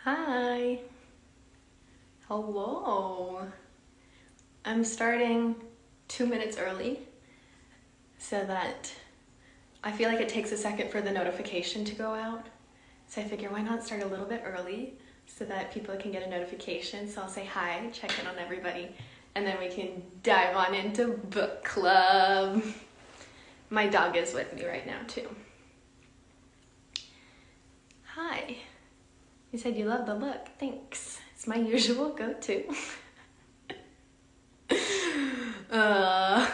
Hi. Hello. I'm starting 2 minutes early so that I feel like it takes a second for the notification to go out. So I figure why not start a little bit early so that people can get a notification. So I'll say hi, check in on everybody, and then we can dive on into book club. My dog is with me right now too. Hi. You said you love the look. Thanks. It's my usual go-to. I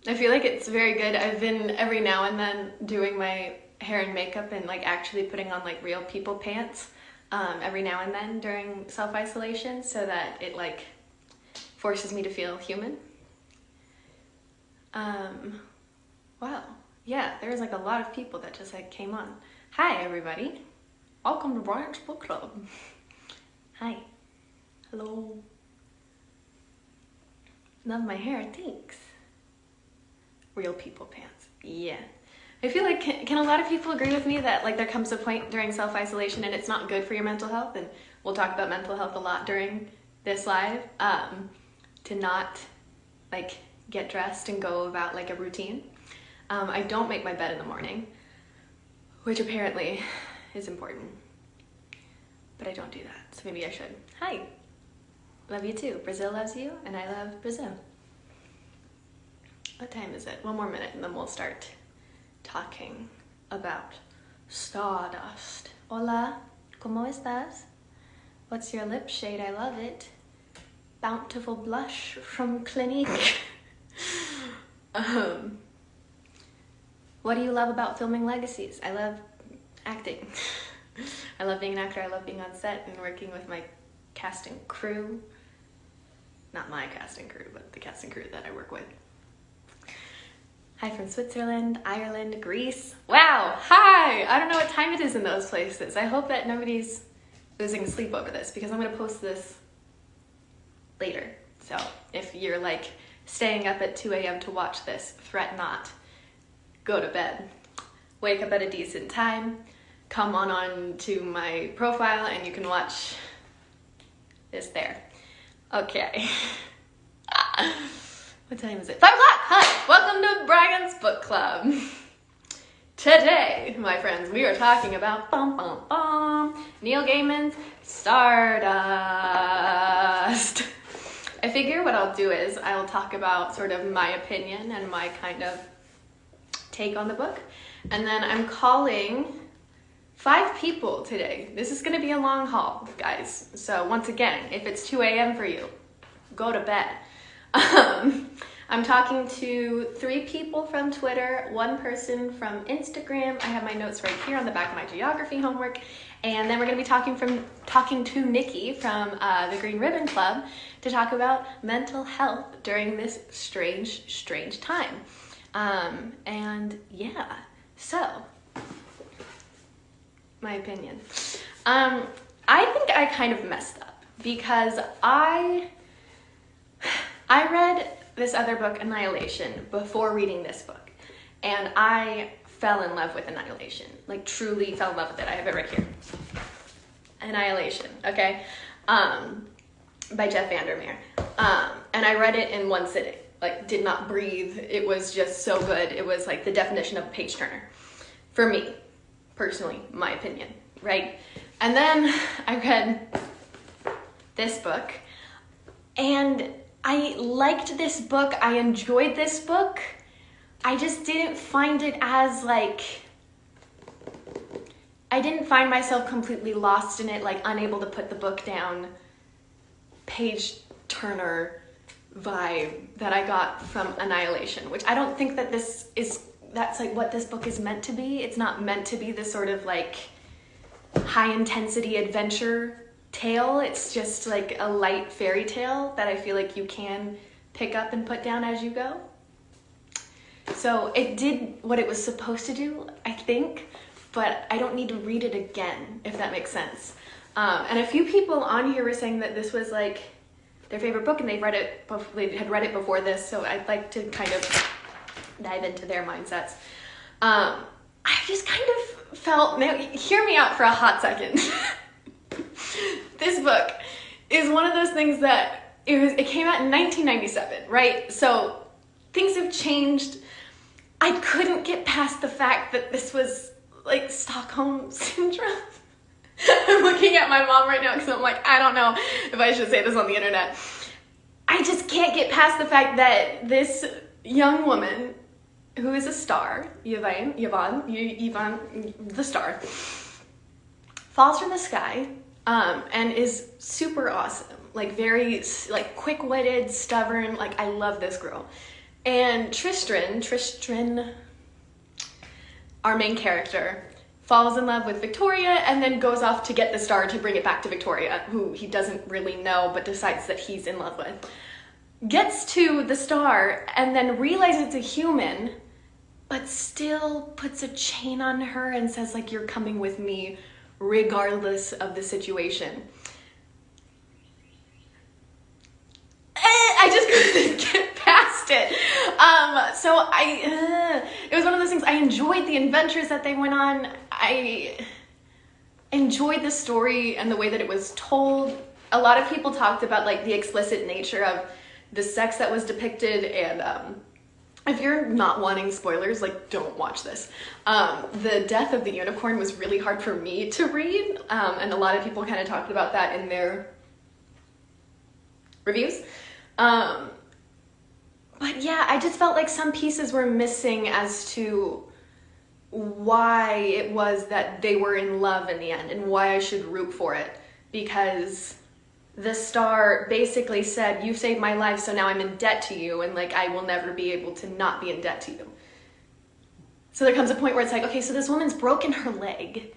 feel like it's very good. I've been every now and then doing my hair and makeup and like actually putting on like real people pants every now and then during self-isolation so that it like forces me to feel human. Wow. Yeah, there was like a lot of people that just like came on. Hi everybody. Welcome to Bryant's Book Club. Hi. Hello. Love my hair, thanks. Real people pants. Yeah. I feel like, can a lot of people agree with me that like there comes a point during self-isolation and it's not good for your mental health, and we'll talk about mental health a lot during this live, to not like get dressed and go about like a routine. I don't make my bed in the morning, which apparently is important, but I don't do that, so maybe I should. Hi, love you too. Brazil loves you, and I love Brazil. What time is it? 1 more minute, and then we'll start talking about Stardust. Hola, ¿cómo estás? What's your lip shade? I love it. Bountiful blush from Clinique. What do you love about filming Legacies? I love acting. I love being an actor. I love being on set and working with my cast and crew. Not my cast and crew, but the cast and crew that I work with. Hi from Switzerland, Ireland, Greece. Wow, hi! I don't know what time it is in those places. I hope that nobody's losing sleep over this because I'm gonna post this later. So if you're like staying up at 2 a.m. to watch this, fret not. Go to bed. Wake up at a decent time. Come on to my profile and you can watch this there. Okay. What time is it? 5 o'clock! Hi! Welcome to Bryant's Book Club. Today, my friends, we are talking about Neil Gaiman's Stardust. I figure what I'll do is I'll talk about sort of my opinion and my kind of take on the book, and then I'm calling 5 people today. This is gonna be a long haul, guys. So once again, if it's 2 a.m. for you, go to bed. I'm talking to 3 people from Twitter, 1 person from Instagram. I have my notes right here on the back of my geography homework. And then we're gonna be talking to Nikki from the Green Ribbon Club to talk about mental health during this strange time. And yeah, so my opinion. I think I kind of messed up because I read this other book, Annihilation, before reading this book, and I fell in love with Annihilation, like truly fell in love with it. I have it right here. Annihilation, okay? By Jeff Vandermeer. And I read it in 1 sitting, like did not breathe. It was just so good. It was like the definition of a page turner for me, personally, my opinion, right? And then I read this book and I liked this book. I enjoyed this book. I just didn't find it as like, I didn't find myself completely lost in it, like unable to put the book down, page turner vibe that I got from Annihilation, which I don't think that that's like what this book is meant to be. It's not meant to be this sort of like high intensity adventure tale. It's just like a light fairy tale that I feel like you can pick up and put down as you go. So it did what it was supposed to do, I think, but I don't need to read it again, if that makes sense. And a few people on here were saying that this was like their favorite book and they had read it before this, so I'd like to kind of dive into their mindsets. I just kind of felt, now hear me out for a hot second. is one of those things that it came out in 1997, right? So things have changed. I couldn't get past the fact that this was like Stockholm Syndrome. I'm looking at my mom right now because I'm like, I don't know if I should say this on the internet. I just can't get past the fact that this young woman who is a star, Yvonne, the star, falls from the sky and is super awesome. Like very like quick-witted, stubborn. Like I love this girl. And Tristan, our main character, falls in love with Victoria and then goes off to get the star to bring it back to Victoria, who he doesn't really know but decides that he's in love with. Gets to the star and then realizes it's a human, but still puts a chain on her and says like, you're coming with me regardless of the situation. I just couldn't get past it. So it was one of those things. I enjoyed the adventures that they went on. I enjoyed the story and the way that it was told. A lot of people talked about like the explicit nature of the sex that was depicted, and if you're not wanting spoilers, like don't watch this. The death of the unicorn was really hard for me to read, and a lot of people kind of talked about that in their reviews. But yeah, I just felt like some pieces were missing as to why it was that they were in love in the end and why I should root for it, because the star basically said, you saved my life, so now I'm in debt to you, and like I will never be able to not be in debt to you. So there comes a point where it's like, okay, so this woman's broken her leg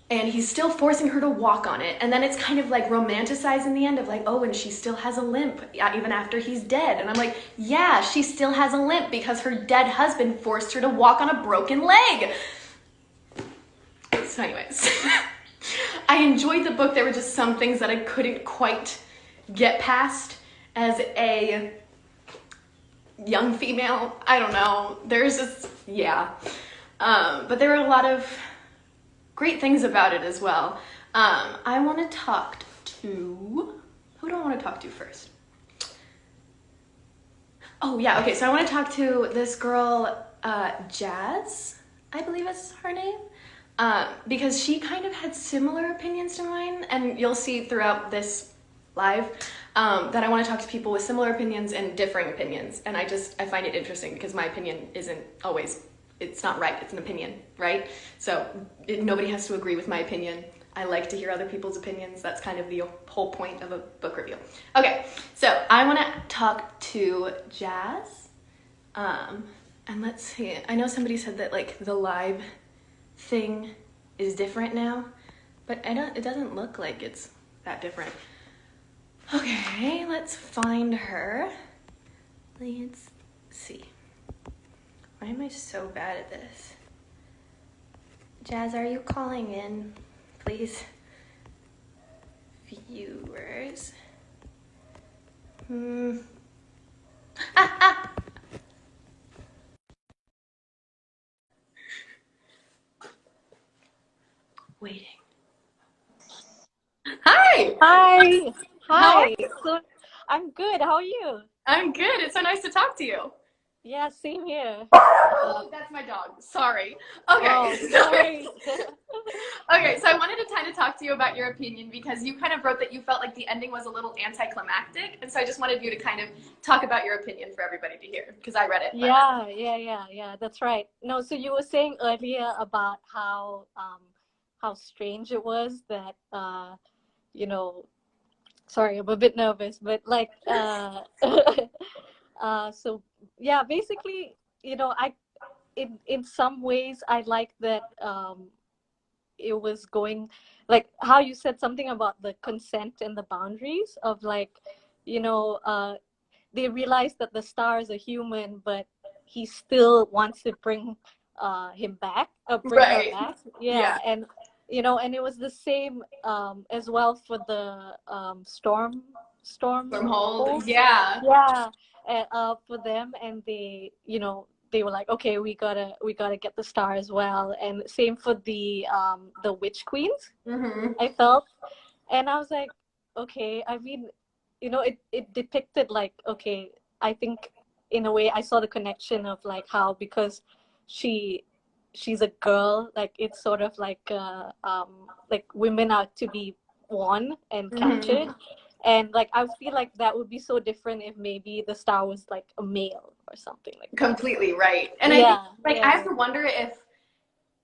and he's still forcing her to walk on it, and then it's kind of like romanticized in the end of like, oh, and she still has a limp even after he's dead. And I'm like, yeah, she still has a limp because her dead husband forced her to walk on a broken leg. So anyways, I enjoyed the book. There were just some things that I couldn't quite get past as a young female. I don't know. There's just, yeah. But there were a lot of great things about it as well. I want to talk to, who do I want to talk to first? Oh yeah, okay, so I want to talk to this girl, Jazz, I believe is her name, because she kind of had similar opinions to mine, and you'll see throughout this live that I want to talk to people with similar opinions and differing opinions, and I find it interesting because my opinion isn't always, it's not right, it's an opinion, right? So nobody has to agree with my opinion. I like to hear other people's opinions. That's kind of the whole point of a book review. Okay, so I want to talk to Jazz, and let's see. I know somebody said that like the live thing is different now, but it doesn't look like it's that different. Okay, let's find her. Let's see. Why am I so bad at this? Jazz, are you calling in, please? Viewers. Waiting. Hi! Hi. How are Hi. you? So I'm good. How are you? I'm good. It's so nice to talk to you. Yeah, same here. Oh, that's my dog. Sorry. Okay. Oh, no worries. Okay, so I wanted to kind of talk to you about your opinion because you kind of wrote that you felt like the ending was a little anticlimactic, and so I just wanted you to kind of talk about your opinion for everybody to hear because I read it. Yeah. That's right. No, so you were saying earlier about how strange it was that you know, sorry, I'm a bit nervous, but like so yeah, basically, I in some ways I like that it was going like how you said something about the consent and the boundaries of like, you know, they realize that the star is a human, but he still wants to bring him back, bring her Right. back. Yeah. Yeah, and and it was the same as well for the From storm hold. hold. Yeah. Yeah, for them, and they were like, okay, we gotta get the star as well, and same for the witch queens. Mm-hmm. I felt, and I was like, okay, I mean, it depicted like, okay, I think in a way I saw the connection of like how, because she she's a girl, like it's sort of like women are to be won and captured. Hmm. And like I feel like that would be so different if maybe the star was like a male or something like that. Completely right. And I think Yeah, like yeah, I have yeah. to wonder if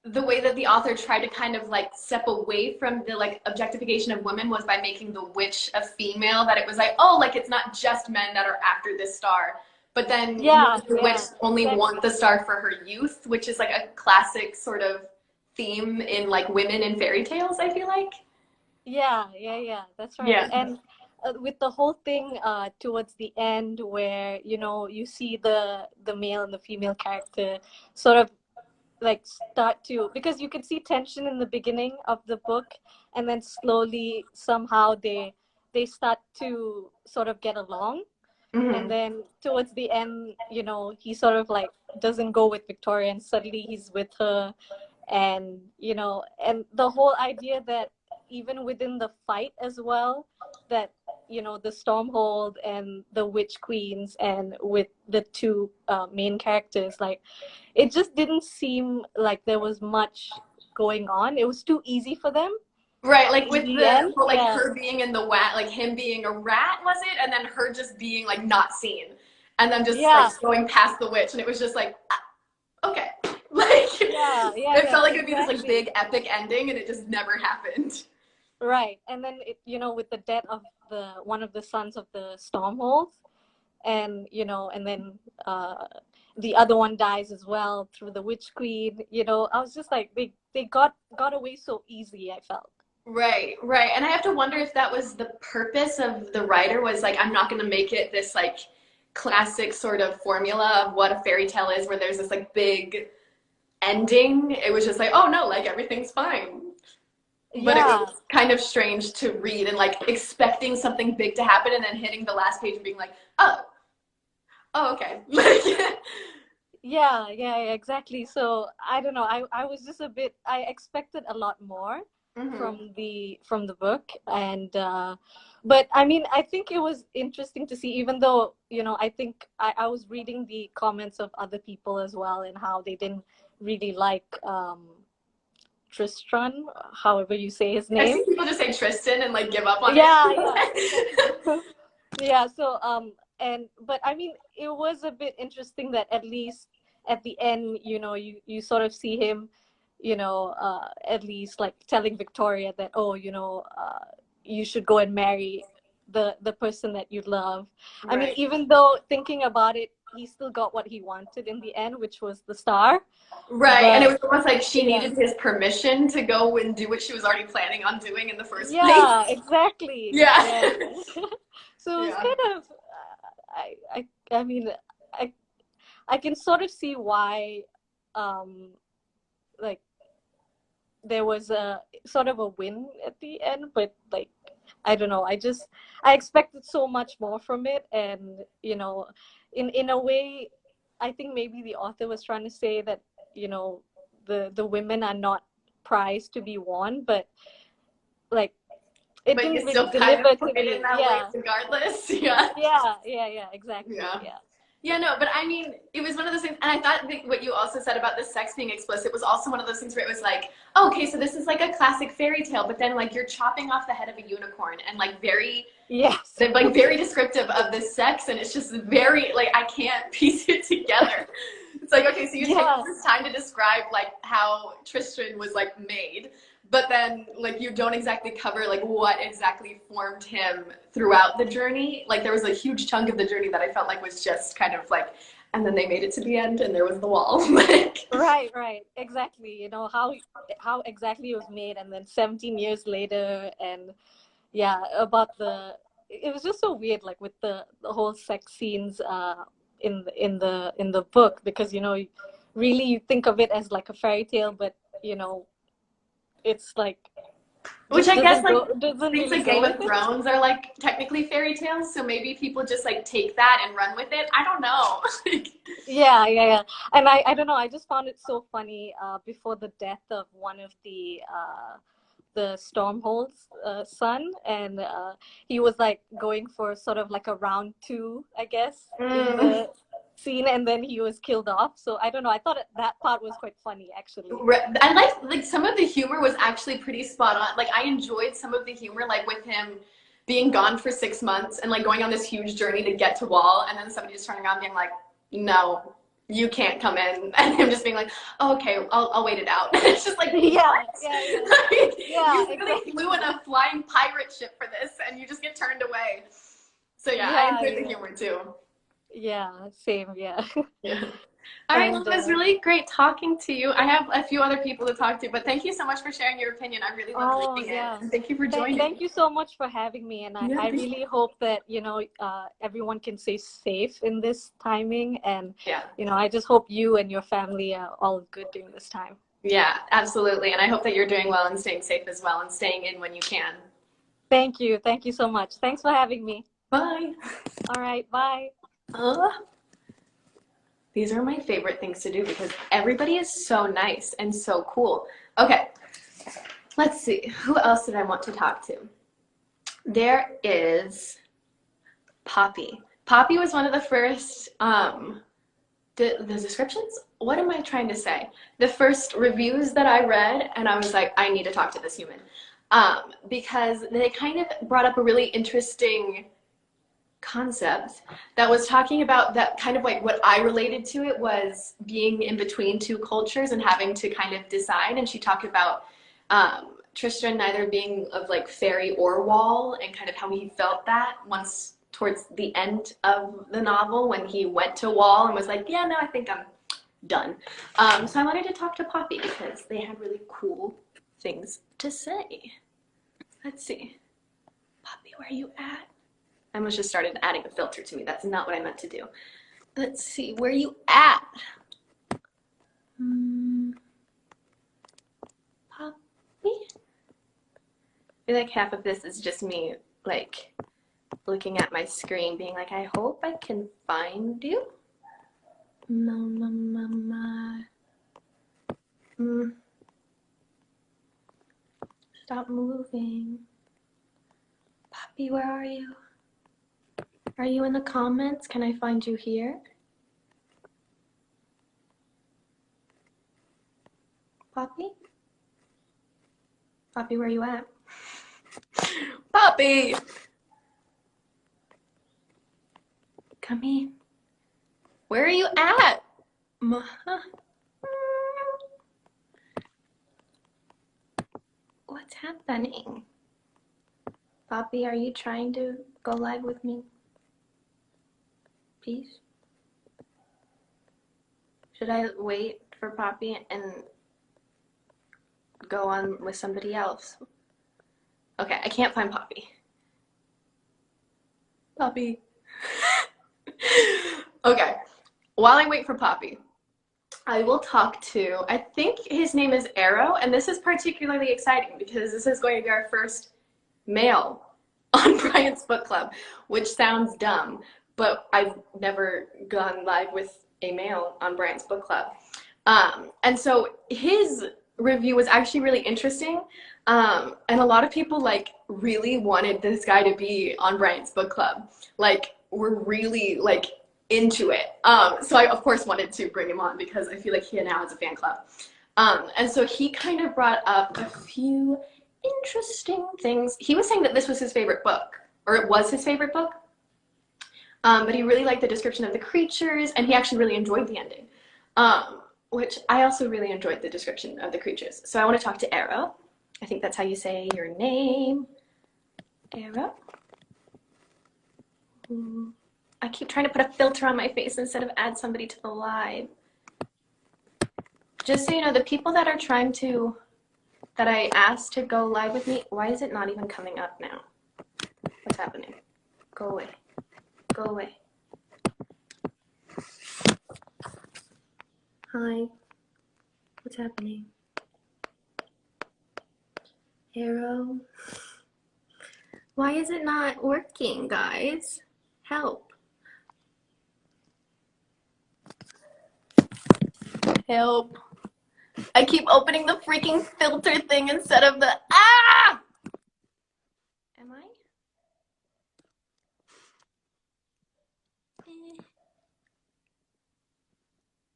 the way that the author tried to kind of like step away from the like objectification of women was by making the witch a female, that it was like, oh, like it's not just men that are after this star, but then Yeah, maybe the witch yeah, only want exactly. the star for her youth, which is like a classic sort of theme in like women in fairy tales, I feel like. Yeah, yeah, yeah, that's right. Yeah. And with the whole thing towards the end where, you see the male and the female character sort of like start to, because you can see tension in the beginning of the book, and then slowly somehow they start to sort of get along. And Hmm. then towards the end, he sort of like doesn't go with Victoria, and suddenly he's with her. And and the whole idea that even within the fight as well, that the Stormhold and the Witch Queens, and with the two main characters, like it just didn't seem like there was much going on. It was too easy for them Right, like in with the the end. whole like Yeah, her being in the rat, like him being a rat, was it? And then her just being like not seen, and then just like yeah, going past the witch, and it was just like, okay, like yeah, yeah, it yeah, felt like it'd be this like exactly. big epic ending, and it just never happened. Right. And then with the death of the one of the sons of the Stormhold, and and then the other one dies as well through the Witch Queen. I was just like, they got away so easy, I felt. Right, right. And I have to wonder if that was the purpose of the writer, was like, I'm not going to make it this like classic sort of formula of what a fairy tale is, where there's this like big ending. It was just like, oh no, like everything's fine. But it Yeah, was kind of strange to read and like expecting something big to happen and then hitting the last page and being like, oh, oh, okay. yeah, yeah, yeah, exactly. So I don't know. I was just a bit. I expected a lot more Hmm. from the book, and but I mean, I think it was interesting to see. Even though I think I was reading the comments of other people as well, and how they didn't really like Tristran, however you say his I've name. seen people just say Tristan and like give up on it. Yeah, yeah, exactly. Yeah, so and but I mean, it was a bit interesting that at least at the end, you sort of see him, at least like telling Victoria that, oh, you should go and marry the person that you love. I mean, Right. even though thinking about it, he still got what he wanted in the end, which was the star. Right. And it But was almost like she yeah, needed his permission to go and do what she was already planning on doing in the first place. yeah, exactly. Yeah. Yeah. So it was Yeah. kind of, I mean, I I can sort of see why, um, like there was a sort of a win at the end, but like I don't know. I expected so much more from it, and in a way, I think maybe the author was trying to say that the women are not prized to be won, but like it But you didn't really still kind of deliver play to it in me. that way Yeah, regardless. Yeah. yeah, yeah, yeah. Exactly. Yeah. Yeah. Yeah, no, but I mean, it was one of those things, and I thought that what you also said about the sex being explicit was also one of those things where it was like, oh, okay, so this is like a classic fairy tale, but then like you're chopping off the head of a unicorn and like very, Yes. they're like very descriptive of the sex, and it's just very like I can't piece it together. It's like, okay, so you take all Yeah. this time to describe like how Tristan was like made, but then like you don't exactly cover like what exactly formed him throughout the journey. Like there was a huge chunk of the journey that I felt like was just kind of like, and then they made it to the end and there was the wall. Like Right, right. Exactly. How exactly it was made, and then 17 years later, and yeah, about the it was just so weird, like with the whole sex scenes in the book, because really you think of it as like a fairy tale, but it's like which just I guess like doesn't things really like go Game with of it. Thrones are like technically fairy tales, so maybe people just like take that and run with it. I don't know. Yeah, yeah, yeah. And I don't know, I just found it so funny before the death of the Stormhold's son, and he was like going for sort of like a round two, I guess, in the scene, and then he was killed off. So I don't know. I thought that part was quite funny, actually. I like some of the humor was actually pretty spot on. Like I enjoyed some of the humor, like with him being gone for 6 months and like going on this huge journey to get to Wall, and then somebody just turning around being like, "No, you can't come in," and him just being like, oh, "Okay, I'll wait it out." It's just like, Yeah, what? yeah, Like, yeah, you really exactly. flew in a flying pirate ship for this, and you just get turned away. So yeah, I Yeah, enjoyed the yeah, humor too. yeah, same, yeah. Yeah. All right, well, And it was really great talking to you. I have a few other people to talk to, but thank you so much for sharing your opinion. I really loved oh reading it. yeah. And thank you for Thank joining. you so much for having me, and Yeah, I really hope that, you know, everyone can stay safe in this timing, and, yeah, you know, I just hope you and your family are all good during this time. yeah, absolutely. And I hope that you're doing well and staying safe as well and staying in when you can. Thank you. Thank you so much. Thanks for having me. Bye. All right, bye. Uh, these are my favorite things to do because everybody is so nice and so cool. Okay, let's see. Who else did I want to talk to? There is Poppy. Poppy was one of the first the descriptions, what am I trying to say? The first reviews that I read, and I was like, I need to talk to this human. Because they kind of brought up a really interesting concept that was talking about that kind of like what I related to it was being in between two cultures and having to kind of decide. And she talked about Tristan neither being of like fairy or wall and kind of how he felt that once towards the end of the novel when he went to Wall and was like, yeah, no, I think I'm done. So I wanted to talk to Poppy because they had really cool things to say. Let's see. Poppy, where are you at? I almost just started adding a filter to me. That's not what I meant to do. Let's see. Where are you at? Poppy? I feel like half of this is just me, like, looking at my screen, being like, I hope I can find you. Mama. Stop moving. Poppy, where are you? Are you in the comments? Can I find you here? Poppy? Poppy, where are you at? Poppy! Come in. Where are you at? What's happening? Poppy, are you trying to go live with me? Please? Should I wait for Poppy and go on with somebody else? Okay, I can't find Poppy. Poppy. Okay, while I wait for Poppy, I will talk to, I think his name is Arrow, and this is particularly exciting because this is going to be our first male on Bryant's book club, which sounds dumb, but I've never gone live with a male on Bryant's book club. And so his review was actually really interesting. And a lot of people like really wanted this guy to be on Bryant's book club. Like we're really like into it. So I of course wanted to bring him on because I feel like he now has a fan club. And so he kind of brought up a few interesting things. He was saying that this was his favorite book, or it was his favorite book. But he really liked the description of the creatures, and he actually really enjoyed the ending. Which I also really enjoyed the description of the creatures. So I want to talk to Arrow. I think that's how you say your name. Arrow. I keep trying to put a filter on my face instead of add somebody to the live. Just so you know, the people that are trying to, that I asked to go live with me, why is it not even coming up now? What's happening? Go away. Go away. Hi. What's happening? Arrow. Why is it not working, guys? Help. Help. I keep opening the freaking filter thing instead of the, ah! Am I?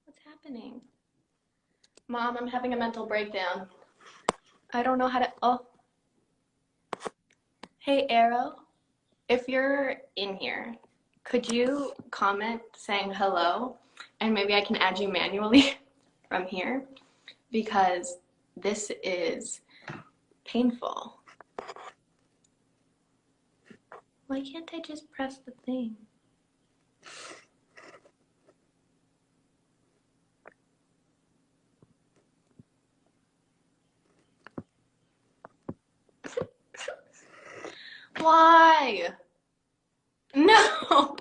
What's happening? Mom, I'm having a mental breakdown. I don't know how to, oh. Hey, Arrow, if you're in here, could you comment saying hello? And maybe I can add you manually from here because this is painful. Why can't I just press the thing? Why? No.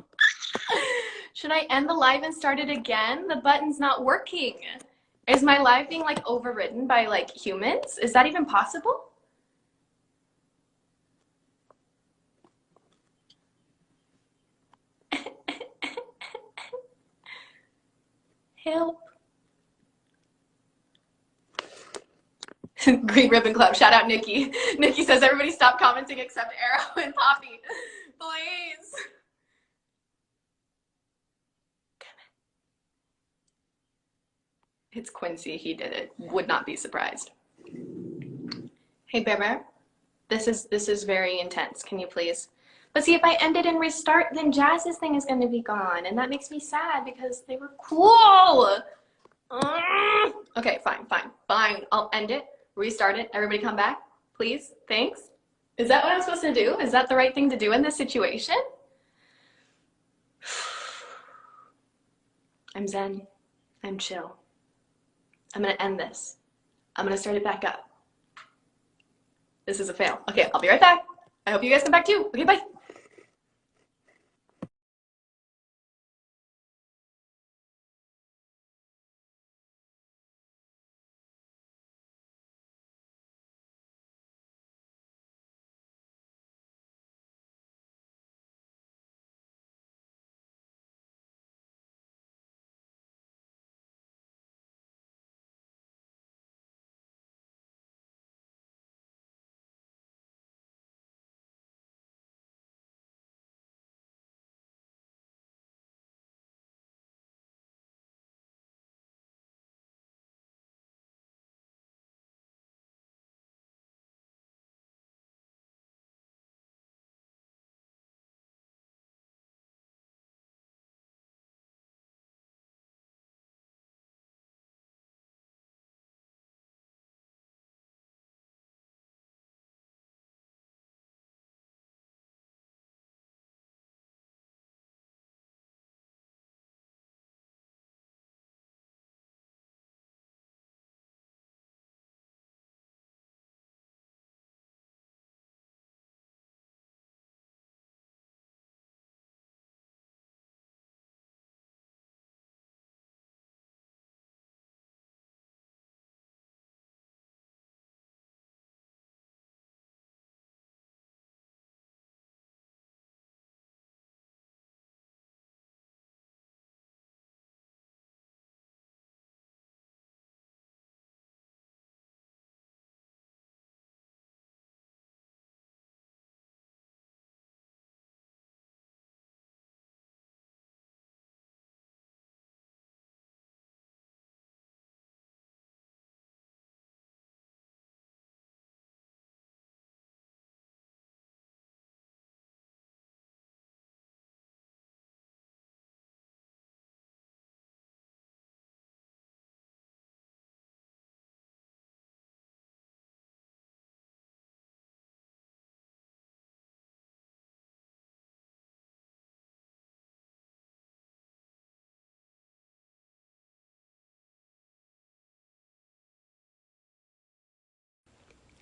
Should I end the live and start it again? The button's not working. Is my live being like overridden by like humans? Is that even possible? Help. Green Ribbon Club. Shout out Nikki. Nikki says everybody stop commenting except Arrow and Poppy. Please. It's Quincy. He did it. Would not be surprised. Hey Bear Bear. This is very intense. Can you please? But see, if I end it and restart, then Jazz's thing is going to be gone, and that makes me sad because they were cool. Okay, fine. I'll end it, restart it. Everybody come back, please. Thanks. Is that what I'm supposed to do? Is that the right thing to do in this situation? I'm zen. I'm chill. I'm going to end this. I'm going to start it back up. This is a fail. Okay, I'll be right back. I hope you guys come back too. Okay, bye.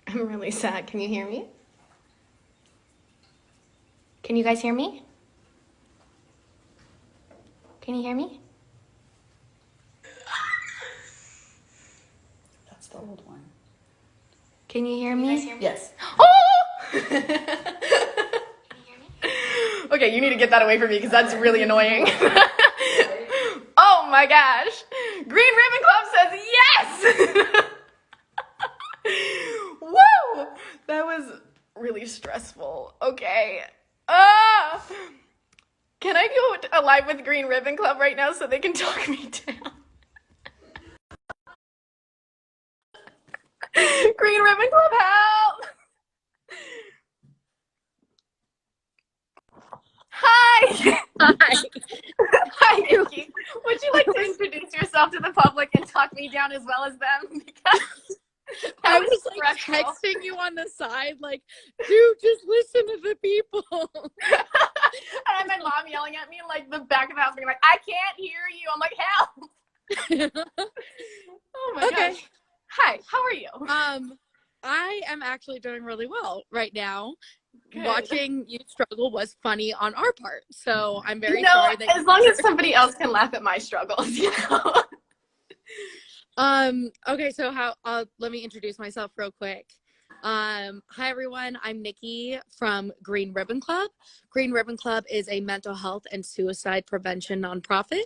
I'm really sad. Can you hear me? Can you guys hear me? Can you hear me? That's the old one. Can you hear me? Yes. Oh! Okay, you need to get that away from me because that's really annoying. Oh my gosh. Green Ribbon Club says yes! really stressful. Okay. Ah! Can I go alive with Green Ribbon Club right now so they can talk me down? Green Ribbon Club, help! Hi! Hi. Hi, Nikki. Would you like to introduce yourself to the public and talk me down as well as them? Because I was like texting you on the side, like, dude, just listen to the people. And I had my mom yelling at me in like the back of the house being like, I can't hear you. I'm like, help. Oh my Okay. gosh. Hi, how are you? I am actually doing really well right now. Good. Watching you struggle was funny on our part. So I'm very No, sorry that as long as somebody else can laugh at my struggles, you know. Okay, so let me introduce myself real quick. Hi everyone, I'm Nikki from Green Ribbon Club. Green Ribbon Club is a mental health and suicide prevention nonprofit.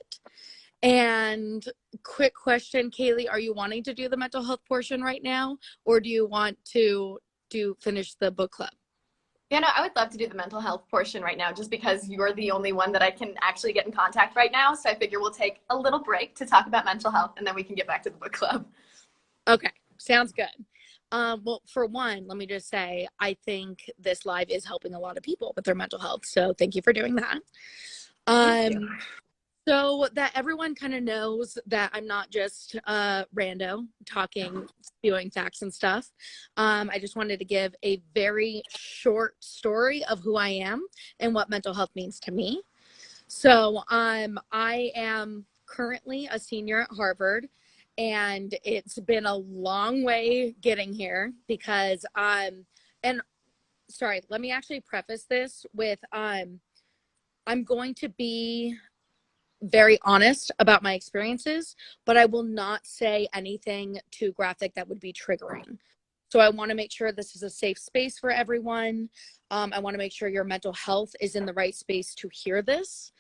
And quick question, Kaylee, are you wanting to do the mental health portion right now, or do you want to finish the book club? Yeah, no, I would love to do the mental health portion right now just because you're the only one that I can actually get in contact right now. So I figure we'll take a little break to talk about mental health and then we can get back to the book club. Okay, sounds good. Well, for one, let me just say, I think this live is helping a lot of people with their mental health. So thank you for doing that. Thank you. So that everyone kind of knows that I'm not just rando talking, spewing facts and stuff. I just wanted to give a very short story of who I am and what mental health means to me. So I am currently a senior at Harvard, and it's been a long way getting here because and sorry, let me actually preface this with I'm going to be very honest about my experiences, but I will not say anything too graphic that would be triggering. So I want to make sure this is a safe space for everyone. I want to make sure your mental health is in the right space to hear this.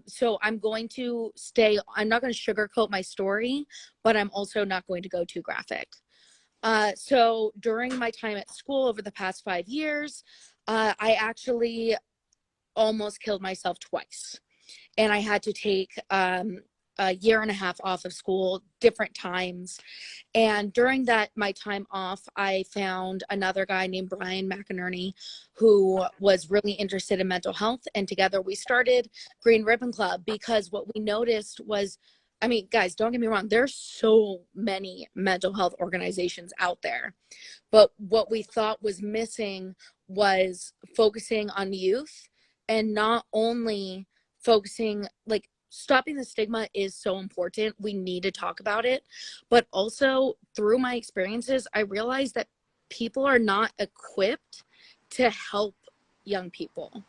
So I'm going to I'm not going to sugarcoat my story, but I'm also not going to go too graphic. So during my time at school over the past 5 years, I actually almost killed myself twice. And I had to take a year and a half off of school, different times. And during my time off, I found another guy named Bryant who was really interested in mental health. And together we started Green Ribbon Club because what we noticed was, I mean, guys, don't get me wrong, there's so many mental health organizations out there. But what we thought was missing was focusing on youth, and not only focusing, like, stopping the stigma is so important. We need to talk about it. But also through my experiences, I realized that people are not equipped to help young people.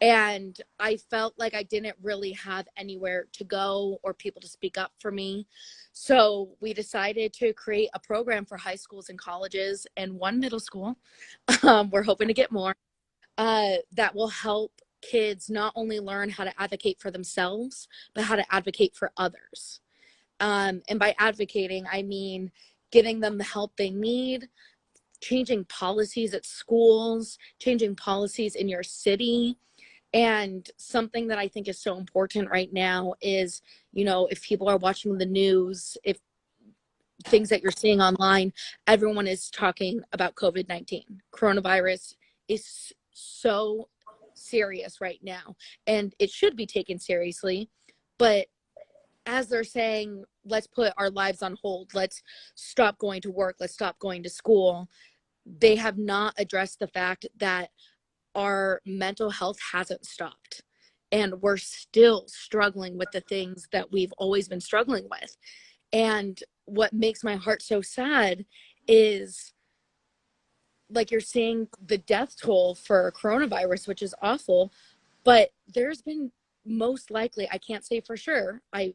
And I felt like I didn't really have anywhere to go or people to speak up for me. So we decided to create a program for high schools and colleges and one middle school. We're hoping to get more that will help kids not only learn how to advocate for themselves, but how to advocate for others. And by advocating, I mean giving them the help they need, changing policies at schools, changing policies in your city. And something that I think is so important right now is, you know, if people are watching the news, if things that you're seeing online, everyone is talking about COVID-19. Coronavirus is so serious right now, and it should be taken seriously. But as they're saying, let's put our lives on hold, let's stop going to work, let's stop going to school, they have not addressed the fact that our mental health hasn't stopped, and we're still struggling with the things that we've always been struggling with. And what makes my heart so sad is, like, you're seeing the death toll for coronavirus, which is awful, but there's been, most likely, I can't say for sure, I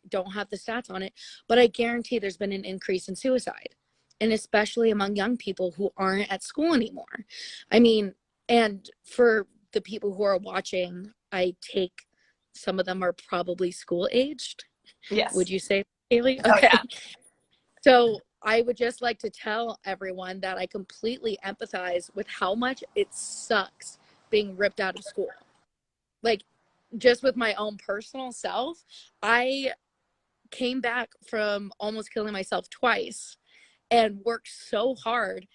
don't have the stats on it, but I guarantee there's been an increase in suicide, and especially among young people who aren't at school anymore. I mean, and for the people who are watching, I take some of them are probably school aged. Yes. Would you say, Kaylee? Oh, Okay. yeah. So I would just like to tell everyone that I completely empathize with how much it sucks being ripped out of school. Like, just with my own personal self, I came back from almost killing myself twice and worked so hard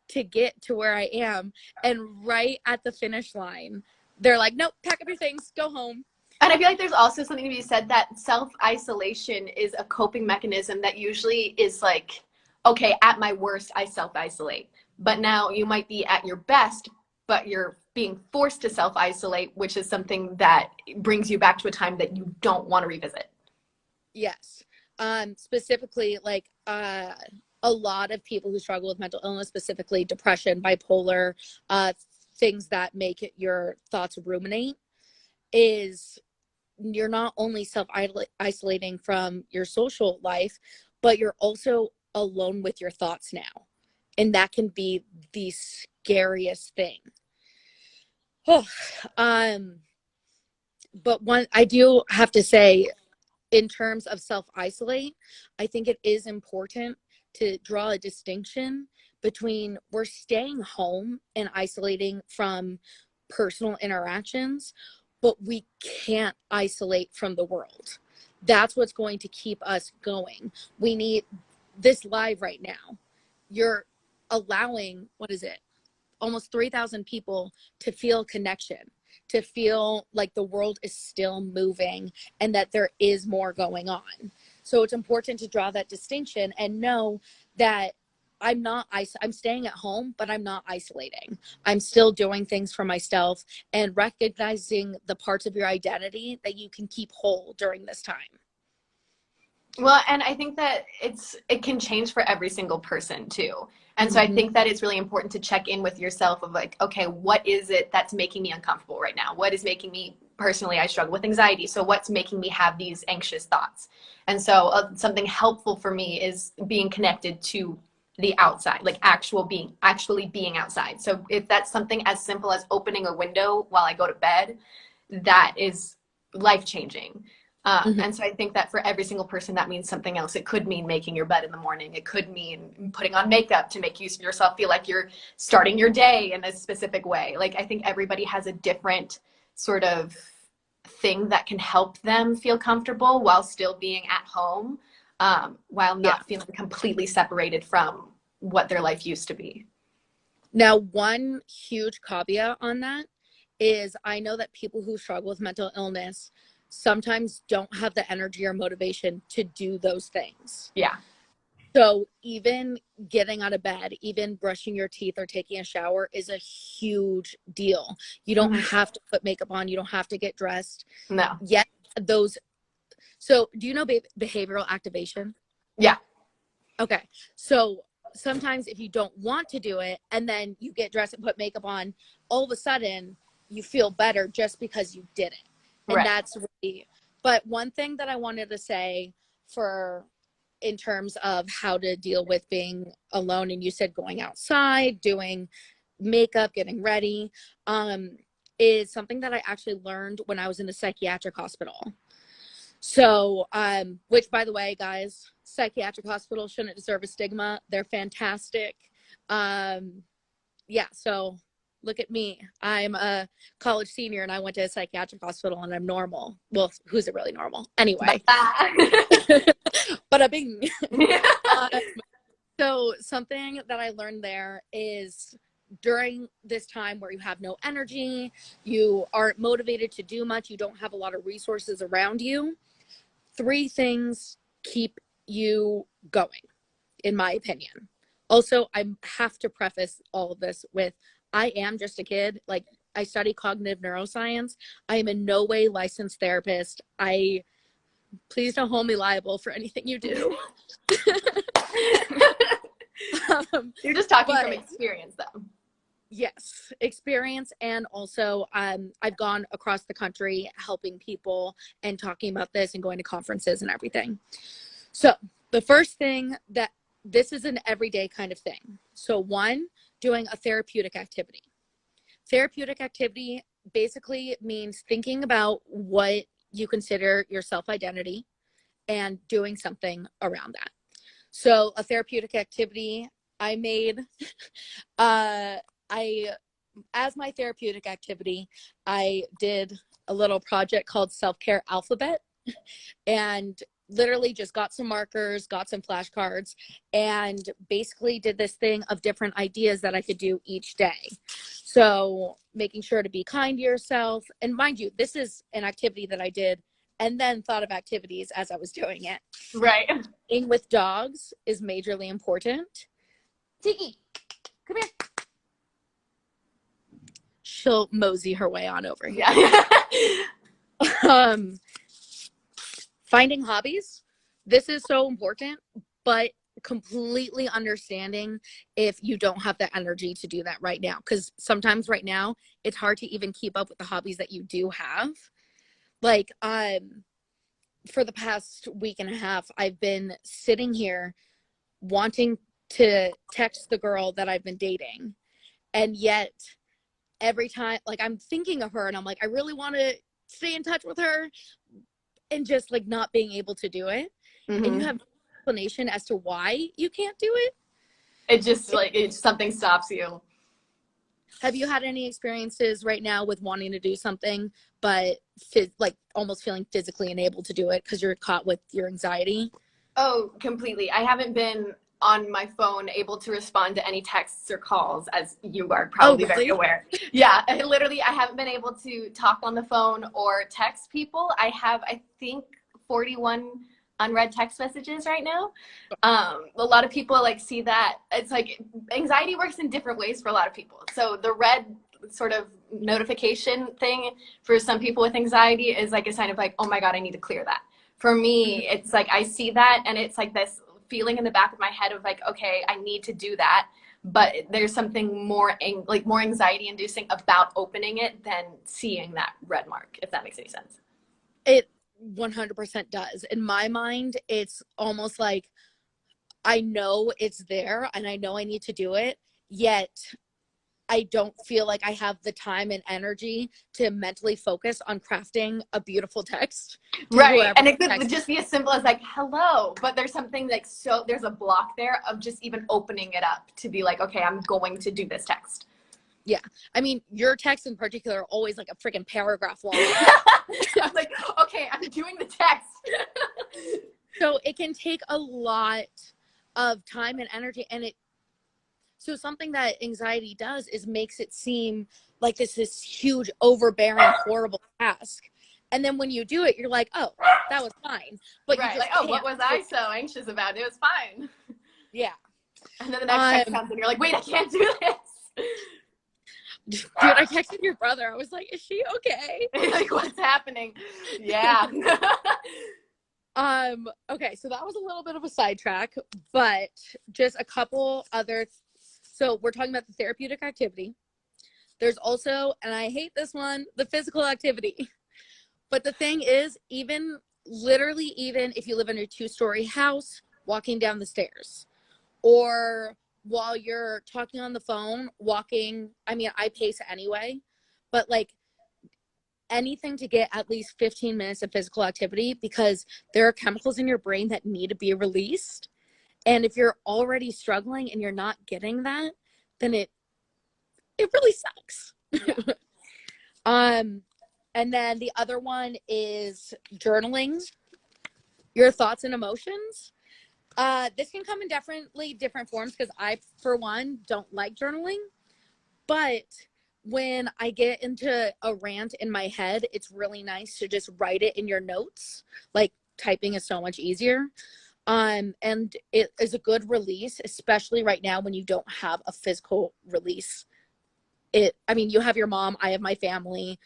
to get to where I am. And right at the finish line, they're like, nope, pack up your things, go home. And I feel like there's also something to be said that self-isolation is a coping mechanism that usually is like, okay, at my worst, I self-isolate. But now you might be at your best, but you're being forced to self-isolate, which is something that brings you back to a time that you don't want to revisit. Yes. Specifically, like, a lot of people who struggle with mental illness, specifically depression, bipolar, things that make your thoughts ruminate, is you're not only self-isolating from your social life, but you're also alone with your thoughts now. And that can be the scariest thing. Oh, but one, I do have to say, in terms of self-isolate, I think it is important to draw a distinction between we're staying home and isolating from personal interactions, but we can't isolate from the world. That's what's going to keep us going. We need this live right now. You're allowing, what is it, almost 3,000 people to feel connection, to feel like the world is still moving and that there is more going on. So it's important to draw that distinction and know that I'm staying at home, but I'm not isolating. I'm still doing things for myself and recognizing the parts of your identity that you can keep whole during this time. Well, and I think that it can change for every single person too. And so I think that it's really important to check in with yourself of like, okay, what is it that's making me uncomfortable right now? What is making me, personally, I struggle with anxiety. So what's making me have these anxious thoughts? And so something helpful for me is being connected to the outside, like actually being outside. So if that's something as simple as opening a window while I go to bed, that is life-changing. And so I think that for every single person, that means something else. It could mean making your bed in the morning. It could mean putting on makeup to make yourself feel like you're starting your day in a specific way. Like, I think everybody has a different sort of thing that can help them feel comfortable while still being at home, while not feeling completely separated from what their life used to be. Now, one huge caveat on that is I know that people who struggle with mental illness sometimes don't have the energy or motivation to do those things. Yeah. So even getting out of bed, even brushing your teeth or taking a shower is a huge deal. You don't have to put makeup on. You don't have to get dressed. No. Yet those. So do you know behavioral activation? Yeah. Okay. So sometimes if you don't want to do it and then you get dressed and put makeup on, all of a sudden you feel better just because you did it. And that's really, but one thing that I wanted to say in terms of how to deal with being alone, and you said going outside, doing makeup, getting ready, is something that I actually learned when I was in a psychiatric hospital. So, which, by the way, guys, psychiatric hospitals shouldn't deserve a stigma. They're fantastic. Yeah, so look at me. I'm a college senior and I went to a psychiatric hospital and I'm normal. Well, who's it really normal? Anyway. But bing. So something that I learned there is during this time where you have no energy, you aren't motivated to do much, you don't have a lot of resources around you, 3 things keep you going, in my opinion. Also, I have to preface all of this with, I am just a kid. Like, I study cognitive neuroscience. I am in no way licensed therapist. Please don't hold me liable for anything you do. You're just talking from experience, though. Yes, experience. And also, I've gone across the country helping people and talking about this and going to conferences and everything. So the first thing that this is an everyday kind of thing. So 1, doing a therapeutic activity. Therapeutic activity basically means thinking about what you consider your self-identity and doing something around that. So a therapeutic activity I made, I as my therapeutic activity, I did a little project called Self-Care Alphabet, and literally just got some markers, got some flashcards, and basically did this thing of different ideas that I could do each day. So making sure to be kind to yourself. And mind you, this is an activity that I did and then thought of activities as I was doing it. Right. Being with dogs is majorly important. Tiki, come here. She'll mosey her way on over here. Yeah. Finding hobbies. This is so important, but completely understanding if you don't have the energy to do that right now. Because sometimes right now, it's hard to even keep up with the hobbies that you do have. Like, for the past week and a half, I've been sitting here wanting to text the girl that I've been dating. And yet, every time, like, I'm thinking of her and I'm like, I really want to stay in touch with her, and just like not being able to do it. Mm-hmm. And you have an explanation as to why you can't do it. It just like something stops you. Have you had any experiences right now with wanting to do something, but like almost feeling physically unable to do it because you're caught with your anxiety? Oh, completely. I haven't been on my phone able to respond to any texts or calls, as you are probably very aware. Yeah, I haven't been able to talk on the phone or text people. I have, I think, 41 unread text messages right now. A lot of people like see that. It's like anxiety works in different ways for a lot of people. So the red sort of notification thing for some people with anxiety is like a sign of like, oh my God, I need to clear that. For me, it's like I see that and it's like this feeling in the back of my head of like, okay, I need to do that. But there's something more more anxiety inducing about opening it than seeing that red mark, if that makes any sense. It 100% does. In my mind, it's almost like I know it's there and I know I need to do it, yet I don't feel like I have the time and energy to mentally focus on crafting a beautiful text. Right. And it could just be as simple as like, hello, but there's something like, so there's a block there of just even opening it up to be like, okay, I'm going to do this text. Yeah. I mean, your texts in particular are always like a freaking paragraph long. I'm like, okay, I'm doing the text. So it can take a lot of time and energy, and so something that anxiety does is makes it seem like this huge, overbearing, horrible task. And then when you do it, you're like, oh, that was fine. But right, like, oh, what was I so anxious about? It was fine. Yeah. And then the next text comes and you're like, wait, I can't do this. Dude, I texted your brother. I was like, is she okay? Like, what's happening? Yeah. Okay, so that was a little bit of a sidetrack, but just a couple other. So we're talking about the therapeutic activity. There's also, and I hate this one, the physical activity. But the thing is, even if you live in a 2-story house, walking down the stairs, or while you're talking on the phone, walking, I mean, I pace anyway, but like anything to get at least 15 minutes of physical activity, because there are chemicals in your brain that need to be released. And if you're already struggling and you're not getting that, then it really sucks. And then the other one is journaling your thoughts and emotions. This can come in different forms, because I, for one, don't like journaling. But when I get into a rant in my head, it's really nice to just write it in your notes. Like, typing is so much easier. And it is a good release, especially right now when you don't have a physical release. I mean, you have your mom, I have my family,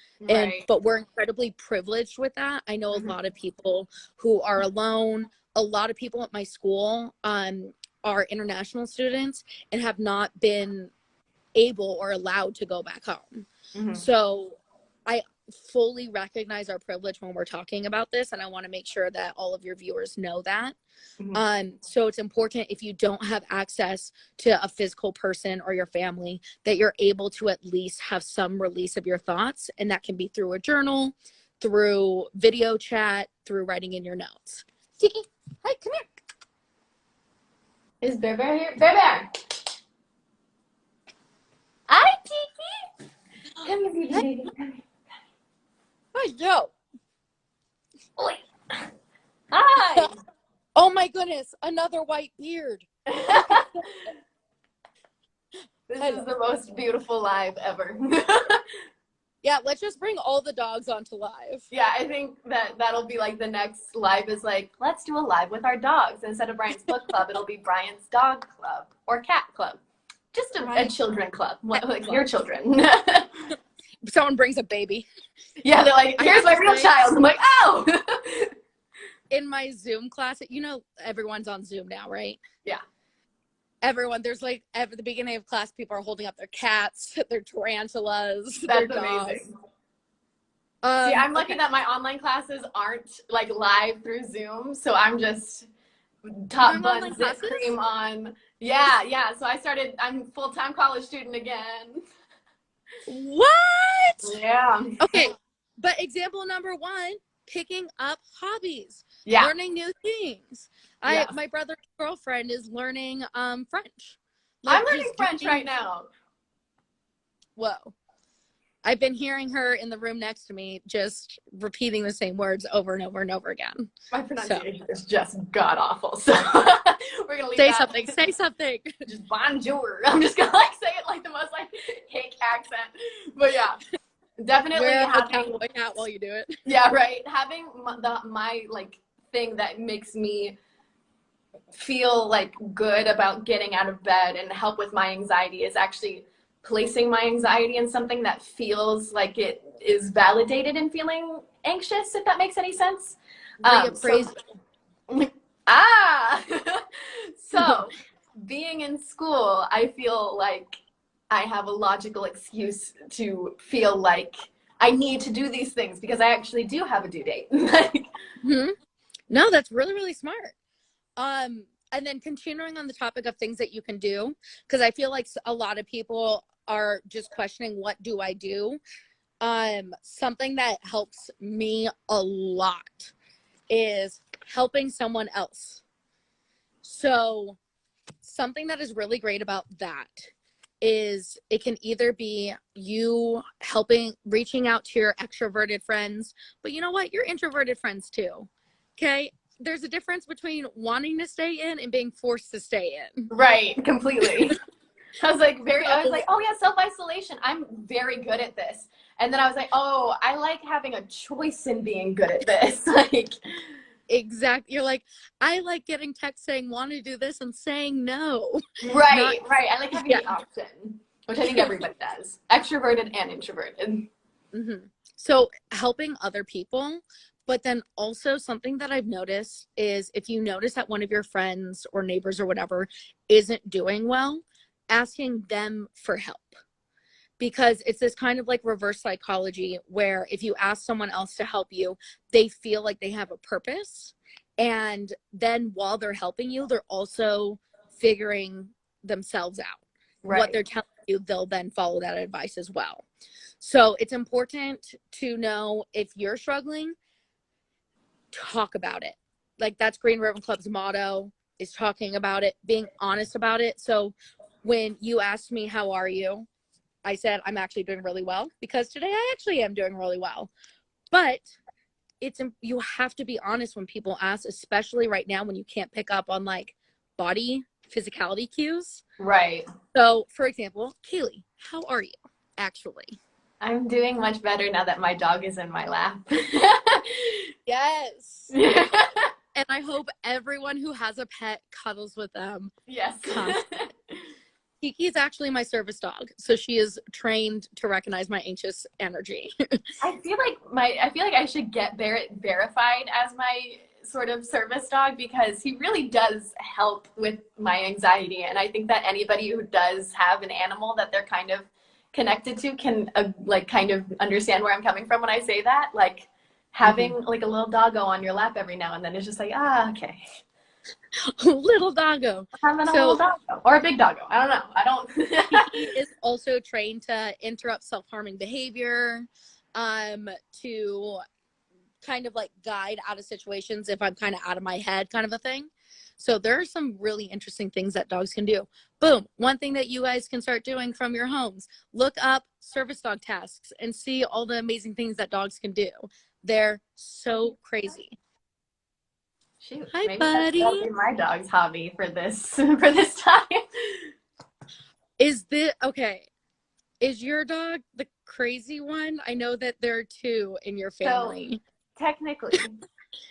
but we're incredibly privileged with that. I know a lot of people who are alone. A lot of people at my school are international students and have not been able or allowed to go back home. So I fully recognize our privilege when we're talking about this, and I want to make sure that all of your viewers know that. So it's important, if you don't have access to a physical person or your family, that you're able to at least have some release of your thoughts, and that can be through a journal, through video chat, through writing in your notes. Tiki, hi, come here. Is Bear Bear here? Bear Bear! Hi, Tiki! Come here, baby, baby. Come here. Hi, Joe. Oi. Hi! Oh my goodness, another white beard. This is the most beautiful live ever. Yeah, let's just bring all the dogs onto live. Yeah, I think that'll be like the next live is like, let's do a live with our dogs. Instead of Bryant's book club, it'll be Bryant's dog club or cat club. Just a children club, like your children. Someone brings a baby. Yeah, they're like, here's my real child. I'm like, oh! In my Zoom class, you know, everyone's on Zoom now, right? Yeah. Everyone, there's like at the beginning of class, people are holding up their cats, their tarantulas, That's their dogs. amazing. See, I'm lucky that my online classes aren't like live through Zoom, so I'm just top buns zit cream on. Yeah. So I'm full-time college student again. What? Yeah. Okay, but example number one, picking up hobbies, learning new things. My brother's girlfriend is learning French. Like, I'm learning French right now. Whoa. I've been hearing her in the room next to me just repeating the same words over and over and over again. My pronunciation is just god awful. So we're gonna leave Say that. something. Say something. Just bonjour. I'm just gonna like say it like the most like hick accent. But yeah, definitely Wear having a cowboy hat while you do it. Yeah, right. Having my like thing that makes me feel like good about getting out of bed and help with my anxiety is actually placing my anxiety in something that feels like it is validated in feeling anxious, if that makes any sense. So being in school, I feel like I have a logical excuse to feel like I need to do these things because I actually do have a due date. No, that's really, really smart. And then continuing on the topic of things that you can do, because I feel like a lot of people are just questioning, what do I do? Something that helps me a lot is helping someone else. So something that is really great about that is it can either be you reaching out to your extroverted friends, but you know what? Your introverted friends too. Okay. There's a difference between wanting to stay in and being forced to stay in. Right. Completely. I was like, oh yeah, self-isolation. I'm very good at this. And then I was like, oh, I like having a choice in being good at this. Like, exactly. You're like, I like getting texts saying, want to do this and saying no. Right. I like having the option, which I think everybody does. Extroverted and introverted. Mm-hmm. So helping other people, but then also something that I've noticed is if you notice that one of your friends or neighbors or whatever isn't doing well, asking them for help. Because it's this kind of like reverse psychology where if you ask someone else to help you, they feel like they have a purpose. And then while they're helping you, they're also figuring themselves out. Right. What they're telling you, they'll then follow that advice as well. So it's important to know if you're struggling, talk about it. Like that's Green Ribbon Club's motto, is talking about it, being honest about it. So when you asked me, how are you? I said, I'm actually doing really well, because today I actually am doing really well. But you have to be honest when people ask, especially right now when you can't pick up on like body physicality cues. Right. So for example, Kaylee, how are you actually? I'm doing much better now that my dog is in my lap. Yes. And I hope everyone who has a pet cuddles with them. Yes. Kiki is actually my service dog, so she is trained to recognize my anxious energy. I feel like I should get Barrett verified as my sort of service dog, because he really does help with my anxiety, and I think that anybody who does have an animal that they're kind of connected to can like kind of understand where I'm coming from when I say that. Like having like a little doggo on your lap every now and then is just like, okay. Little doggo. Having a little doggo or a big doggo. I don't know. He is also trained to interrupt self-harming behavior, to kind of like guide out of situations if I'm kind of out of my head, kind of a thing. So there are some really interesting things that dogs can do. Boom. One thing that you guys can start doing from your homes, look up service dog tasks and see all the amazing things that dogs can do. They're so crazy. Shoot, Hi, maybe that'll buddy. be my dog's hobby for this for this time. Okay? Is your dog the crazy one? I know that there are two in your family. So technically,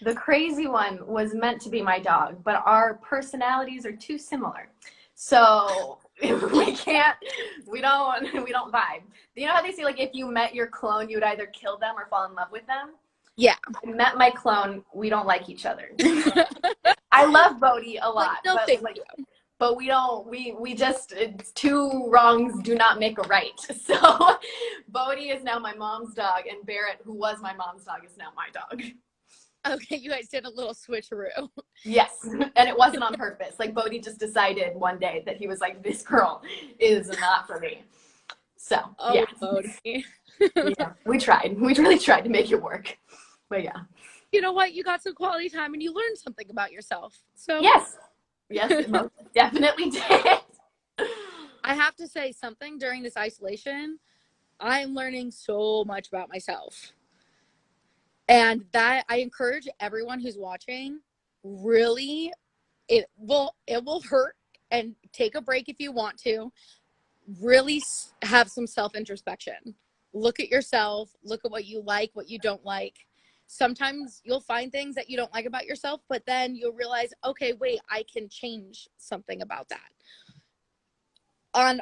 the crazy one was meant to be my dog, but our personalities are too similar. So we don't vibe. You know how they say, like, if you met your clone, you would either kill them or fall in love with them? Yeah. I met my clone, we don't like each other. I love Bodhi a lot. No, but thank like, you. but we just, it's two wrongs do not make a right. So Bodhi is now my mom's dog, and Barrett, who was my mom's dog, is now my dog. Okay, you guys did a little switcheroo. Yes, and it wasn't on purpose. Like, Bodhi just decided one day that he was like, this girl is not for me. So, yeah. Bodhi. Yeah, we tried. We really tried to make it work. But yeah. You know what? You got some quality time and you learned something about yourself. So Yes, it most definitely did. I have to say something during this isolation. I'm learning so much about myself. And that I encourage everyone who's watching, really, it will hurt, and take a break if you want to. Really have some self-introspection. Look at yourself, look at what you like, what you don't like. Sometimes you'll find things that you don't like about yourself, but then you'll realize, okay, wait, I can change something about that.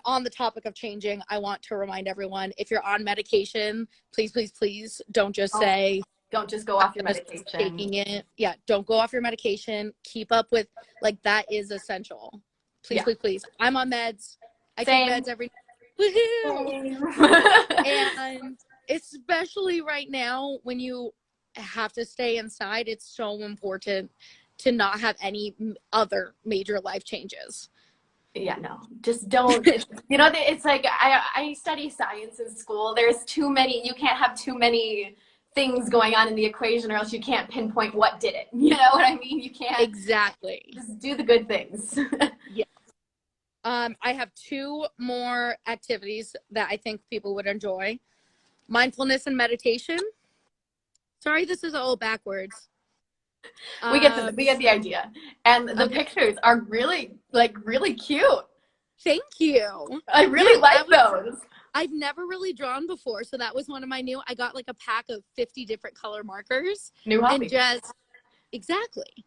On the topic of changing, I want to remind everyone, if you're on medication, please don't just say, don't just go off your medication. Taking it. Yeah, don't go off your medication. Keep up with, like, that is essential. Please. I'm on meds. I take meds every day. Woohoo! And especially right now, when you have to stay inside, it's so important to not have any other major life changes. Yeah, no, just don't. You know, it's like, I study science in school. There's too many, you can't have too many things going on in the equation, or else you can't pinpoint what did it. You know what I mean? You can't. Exactly. Just do the good things. Yeah. I have two more activities that I think people would enjoy. Mindfulness and meditation. Sorry, this is all backwards. We get the idea. And the pictures are really cute. Thank you. I really like those. I've never really drawn before, so that was one of my new. I got like a pack of 50 different color markers. New hobby. And exactly.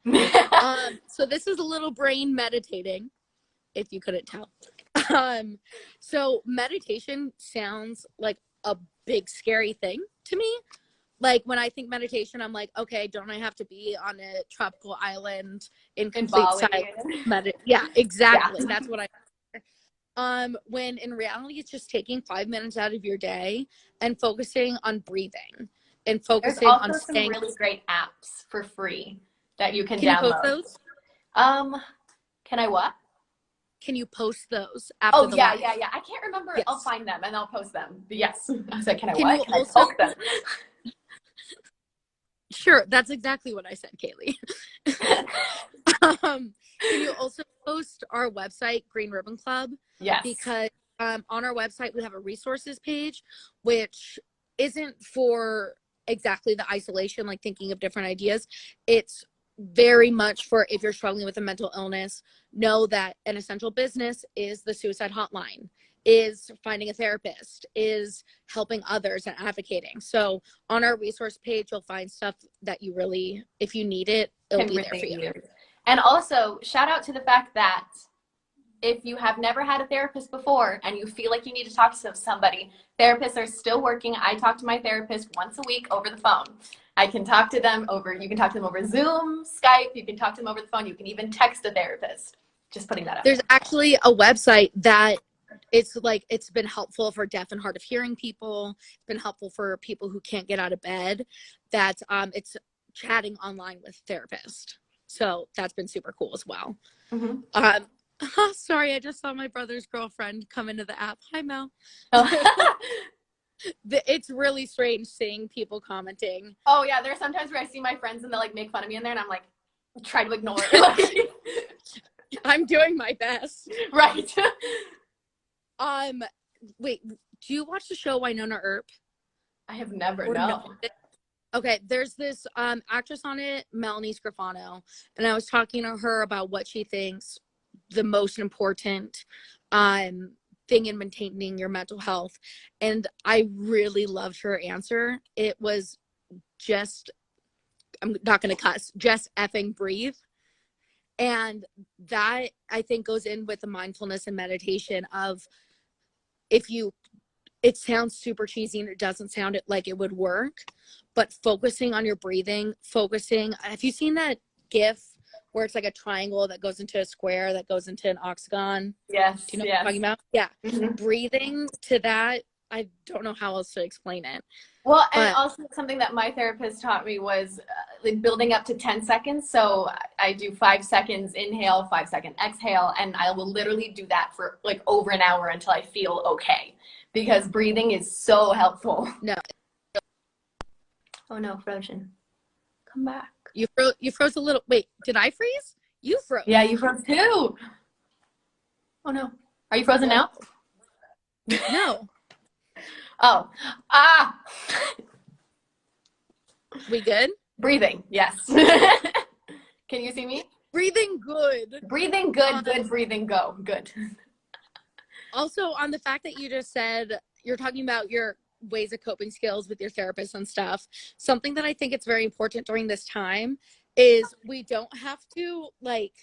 So this is a little brain meditating, if you couldn't tell. So meditation sounds like a big scary thing to me. Like, when I think meditation, I'm like, okay, don't I have to be on a tropical island in complete silence? Yeah, exactly. Yeah. That's what I. When in reality, it's just taking 5 minutes out of your day and focusing on breathing and focusing on staying. There's also some really great apps for free that you can download. Can you post those? Can I what? Can you post those after the live? Yeah. I can't remember. Yes. I'll find them and I'll post them. But yes. I was like, can I also post them? Sure, that's exactly what I said, Kaylee. Can you also post our website, Green Ribbon Club? Yes. Because on our website, we have a resources page, which isn't for exactly the isolation, like thinking of different ideas. It's very much for if you're struggling with a mental illness, know that an essential business is the suicide hotline, is finding a therapist, is helping others and advocating. So on our resource page, you'll find stuff that you really, if you need it, it'll be there for you. And also, shout out to the fact that if you have never had a therapist before and you feel like you need to talk to somebody, therapists are still working. I talk to my therapist once a week over the phone. I can talk to them you can talk to them over Zoom, Skype, you can talk to them over the phone. You can even text a therapist. Just putting that up. There's actually a website that it's been helpful for deaf and hard of hearing people. It's been helpful for people who can't get out of bed. That it's chatting online with therapists. So that's been super cool as well. Mm-hmm. Sorry, I just saw my brother's girlfriend come into the app. Hi, Mel. Oh. It's really strange seeing people commenting. Oh yeah, there's sometimes where I see my friends and they'll like make fun of me in there, and I'm like, try to ignore it. I'm doing my best. Right. Wait, do you watch the show Winona Earp? I have never, Or no. Okay, there's this actress on it, Melanie Scrofano, and I was talking to her about what she thinks the most important thing in maintaining your mental health, and I really loved her answer. It was just, I'm not going to cuss, just effing breathe. And that, I think, goes in with the mindfulness and meditation of, if you, it sounds super cheesy and it doesn't sound like it would work, but focusing on your breathing, have you seen that GIF where it's like a triangle that goes into a square that goes into an octagon? Yes. Do you know what I'm talking about? Yeah. Mm-hmm. Breathing to that, I don't know how else to explain it. Well, and also something that my therapist taught me was like building up to 10 seconds. So I do 5 seconds inhale, 5 second exhale, and I will literally do that for like over an hour until I feel okay, because breathing is so helpful. No. Oh no, frozen. Come back. You froze a little. Wait, did I freeze? You froze. Yeah, you froze too. Oh no. Are you frozen now? No. Oh. We good? Breathing, yes. Can you see me? Breathing good. Breathing good, good breathing go. Good. Also, on the fact that you just said you're talking about your ways of coping skills with your therapist and stuff, something that I think it's very important during this time is we don't have to like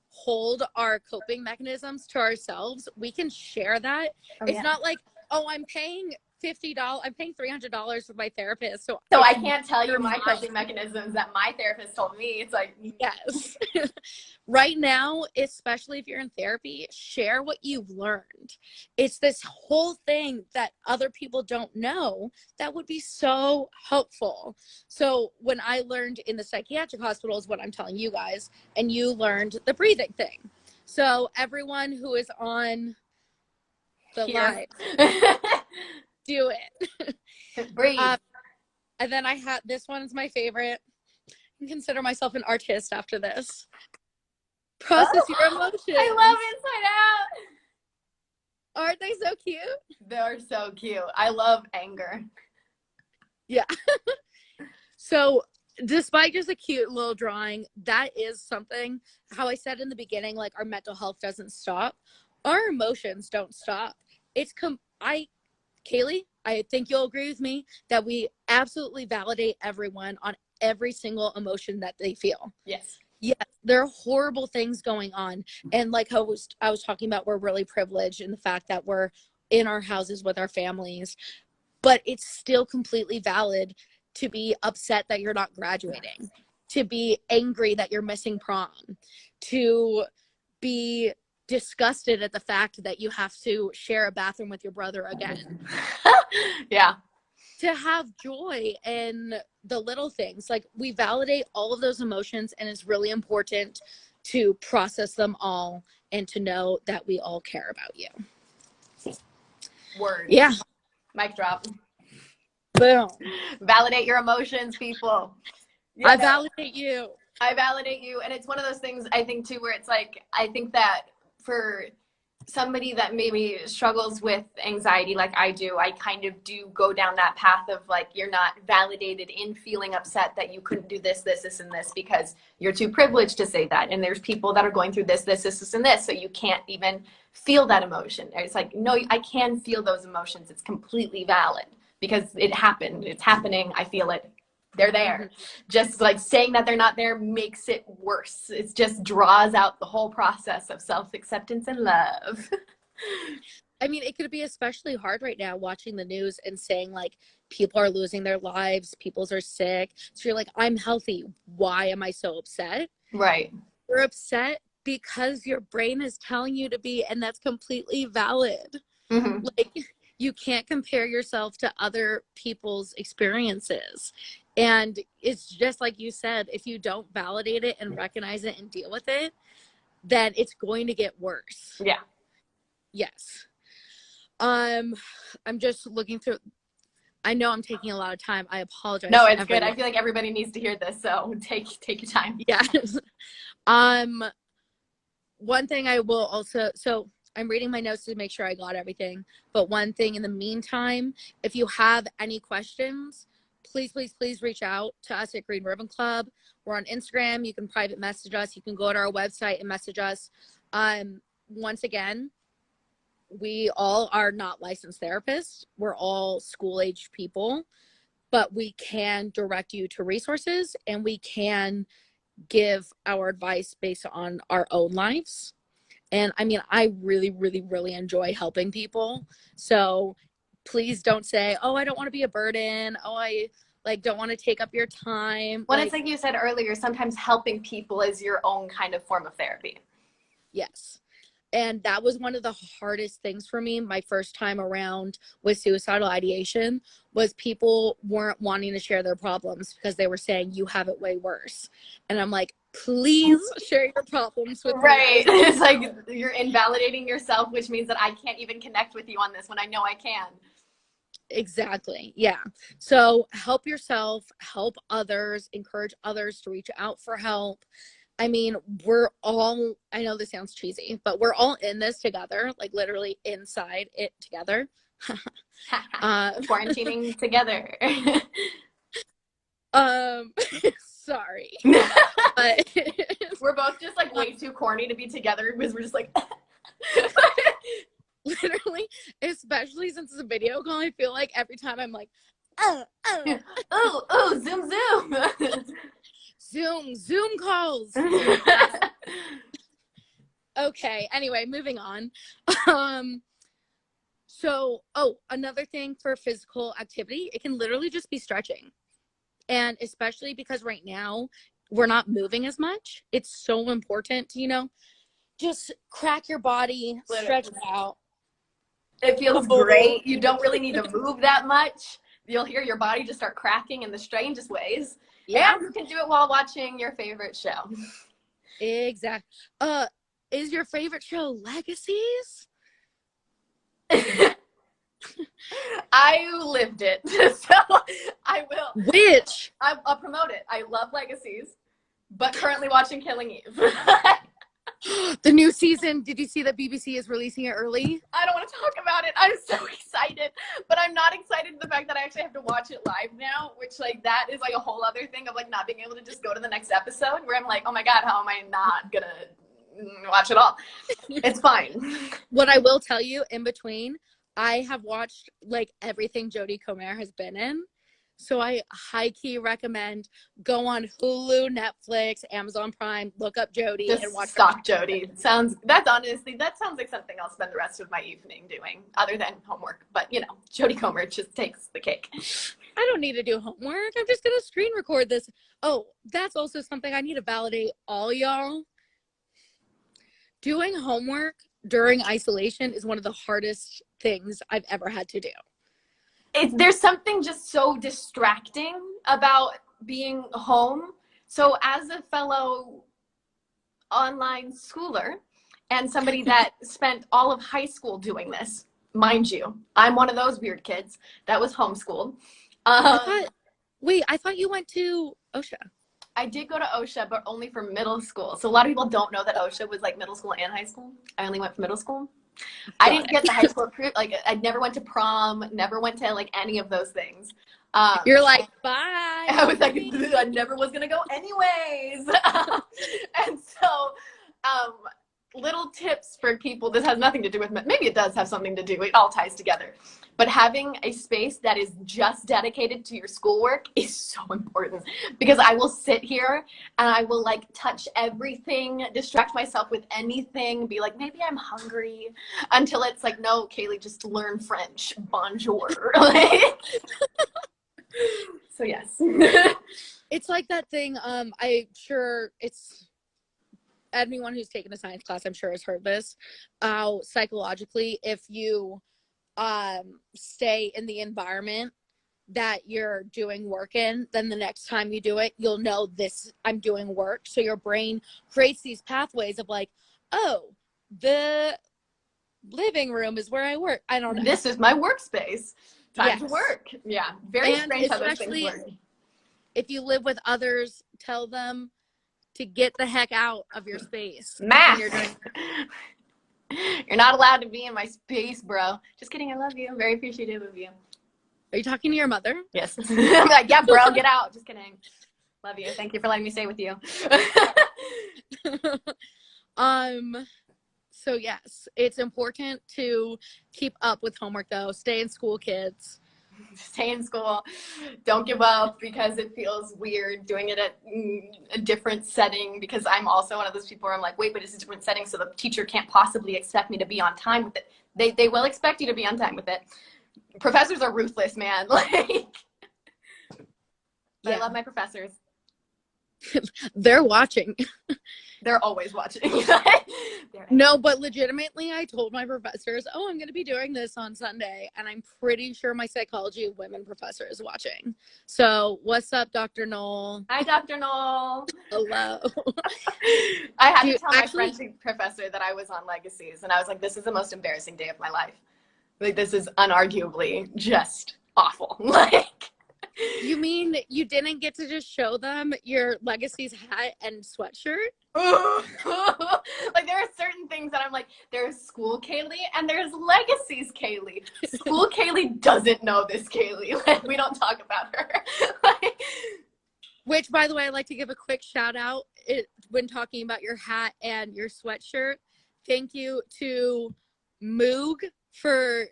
hold our coping mechanisms to ourselves. We can share that. It's not like, oh, I'm paying $50, I'm paying $300 with my therapist, so I can't tell you my coping mechanisms that my therapist told me. It's like, yes. Right now, especially if you're in therapy, share what you've learned. It's this whole thing that other people don't know that would be so helpful. So when I learned in the psychiatric hospital is what I'm telling you guys, and you learned the breathing thing. So everyone who is on the live, do it. Breathe. And then I had, this one's my favorite. I can consider myself an artist after this. Process your emotions. I love Inside Out. Aren't they so cute? They're so cute. I love anger. Yeah. So despite just a cute little drawing, that is something, how I said in the beginning, like our mental health doesn't stop. Our emotions don't stop. Kaylee, I think you'll agree with me that we absolutely validate everyone on every single emotion that they feel. Yes. Yes, there are horrible things going on. And like how I was talking about, we're really privileged in the fact that we're in our houses with our families, but it's still completely valid to be upset that you're not graduating, to be angry that you're missing prom, to be disgusted at the fact that you have to share a bathroom with your brother again. Yeah. To have joy in the little things. Like, we validate all of those emotions, and it's really important to process them all and to know that we all care about you. Word. Yeah. Mic drop. Boom. Validate your emotions, people. I validate you. I validate you. And it's one of those things, I think, too, where it's like, I think that for somebody that maybe struggles with anxiety like I do, I kind of do go down that path of like, you're not validated in feeling upset that you couldn't do this, and this, because you're too privileged to say that. And there's people that are going through this, and this, so you can't even feel that emotion. It's like, no, I can feel those emotions. It's completely valid because it happened. It's happening. I feel it. They're there. Just like saying that they're not there makes it worse. It just draws out the whole process of self-acceptance and love. I mean, it could be especially hard right now watching the news and saying like people are losing their lives, people are sick. So you're like, I'm healthy. Why am I so upset? Right. You're upset because your brain is telling you to be, and that's completely valid. Mm-hmm. Like, you can't compare yourself to other people's experiences. And it's just like you said, if you don't validate it and recognize it and deal with it, then it's going to get worse. Yeah. Yes. I'm just looking through. I know I'm taking a lot of time. I apologize. No, to it's good. everyone. I feel like everybody needs to hear this, so take your time. Yes. One thing I will also, so I'm reading my notes to make sure I got everything. But one thing in the meantime, if you have any questions, please, please, please reach out to us at Green Ribbon Club. We're on Instagram. You can private message us. You can go to our website and message us. Once again, we all are not licensed therapists. We're all school-aged people, but we can direct you to resources, and we can give our advice based on our own lives. And I mean, I really, really, really enjoy helping people. So please don't say, oh, I don't want to be a burden. Oh, I like don't want to take up your time. Well, it's like you said earlier, sometimes helping people is your own kind of form of therapy. Yes. And that was one of the hardest things for me my first time around with suicidal ideation, was people weren't wanting to share their problems because they were saying, you have it way worse. And I'm like, please share your problems with me. Right. It's like you're invalidating yourself, which means that I can't even connect with you on this when I know I can. Exactly. Yeah. So help yourself, help others, encourage others to reach out for help. I mean, we're all, I know this sounds cheesy, but we're all in this together, like literally inside it together. Quarantining together. Sorry. But we're both just like way too corny to be together because we're just like literally, especially since it's a video call, I feel like every time I'm like, Zoom calls. Okay, anyway, moving on. So another thing for physical activity, it can literally just be stretching. And especially because right now we're not moving as much, it's so important to, just crack your body, stretch it out. It feels great. You don't really need to move that much. You'll hear your body just start cracking in the strangest ways. Yeah. And you can do it while watching your favorite show. Exactly. Is your favorite show Legacies? I lived it, so I will. Which? I'll promote it. I love Legacies, but currently watching Killing Eve. The new season, did you see that BBC is releasing it early? I don't want to talk about it. I'm so excited, but I'm not excited the fact that I actually have to watch it live now, which like that is like a whole other thing of like not being able to just go to the next episode where I'm like, oh my God, how am I not gonna watch it all? It's fine. What I will tell you in between, I have watched like everything Jodie Comer has been in. So I high-key recommend go on Hulu, Netflix, Amazon Prime, look up Jodie just and watch stalk Jodie. That sounds like something I'll spend the rest of my evening doing other than homework. But Jodie Comer just takes the cake. I don't need to do homework. I'm just gonna screen record this. Oh, that's also something I need to validate all y'all. Doing homework during isolation is one of the hardest things I've ever had to do. There's something just so distracting about being home. So as a fellow online schooler and somebody that spent all of high school doing this, mind you, I'm one of those weird kids that was homeschooled. I thought you went to OSHA. I did go to OSHA, but only for middle school. So a lot of people don't know that OSHA was like middle school and high school. I only went for middle school. I didn't get the high school approved. Like I never went to prom, never went to like any of those things. You're like, bye. I was like, I never was gonna go anyways. And so, little tips for people. This has nothing to do with, maybe it does have something to do. It all ties together. But having a space that is just dedicated to your schoolwork is so important, because I will sit here and I will like touch everything, distract myself with anything, be like, maybe I'm hungry, until it's like, no, Kaylee, just learn French. Bonjour. So yes. It's like that thing. I'm sure it's anyone who's taken a science class, I'm sure has heard this. Psychologically, if you stay in the environment that you're doing work in, then the next time you do it, you'll know this, I'm doing work. So your brain creates these pathways of like, oh, the living room is where I work. I don't know. This is my workspace. Time to Yes. work. Yeah. Very And strange how those things especially work. if you live with others, tell them to get the heck out of your space. Math. When you're doing. You're not allowed to be in my space, bro. Just kidding. I love you. I'm very appreciative of you. Are you talking to your mother? Yes. I'm like, yeah, bro, get out. Just kidding. Love you. Thank you for letting me stay with you. So yes, it's important to keep up with homework though. Stay in school, kids. Stay in school. Don't give up because it feels weird doing it at a different setting, because I'm also one of those people where I'm like, wait, but it's a different setting, so the teacher can't possibly expect me to be on time with it. They will expect you to be on time with it. Professors are ruthless, man. Like, Yeah. I love my professors. They're watching. They're always watching. No, but legitimately, I told my professors, oh, I'm going to be doing this on Sunday. And I'm pretty sure my psychology of women professor is watching. So what's up, Dr. Knoll? Hi, Dr. Knoll. Hello. I had to tell my French professor that I was on Legacies, and I was like, this is the most embarrassing day of my life. Like, this is unarguably just awful. Like, You mean you didn't get to just show them your Legacies hat and sweatshirt? like, there are certain things that I'm like, there's school Kaylee and there's Legacies Kaylee. School Kaylee doesn't know this Kaylee. Like, we don't talk about her. Like, which, by the way, I'd like to give a quick shout out when talking about your hat and your sweatshirt. Thank you to Moog for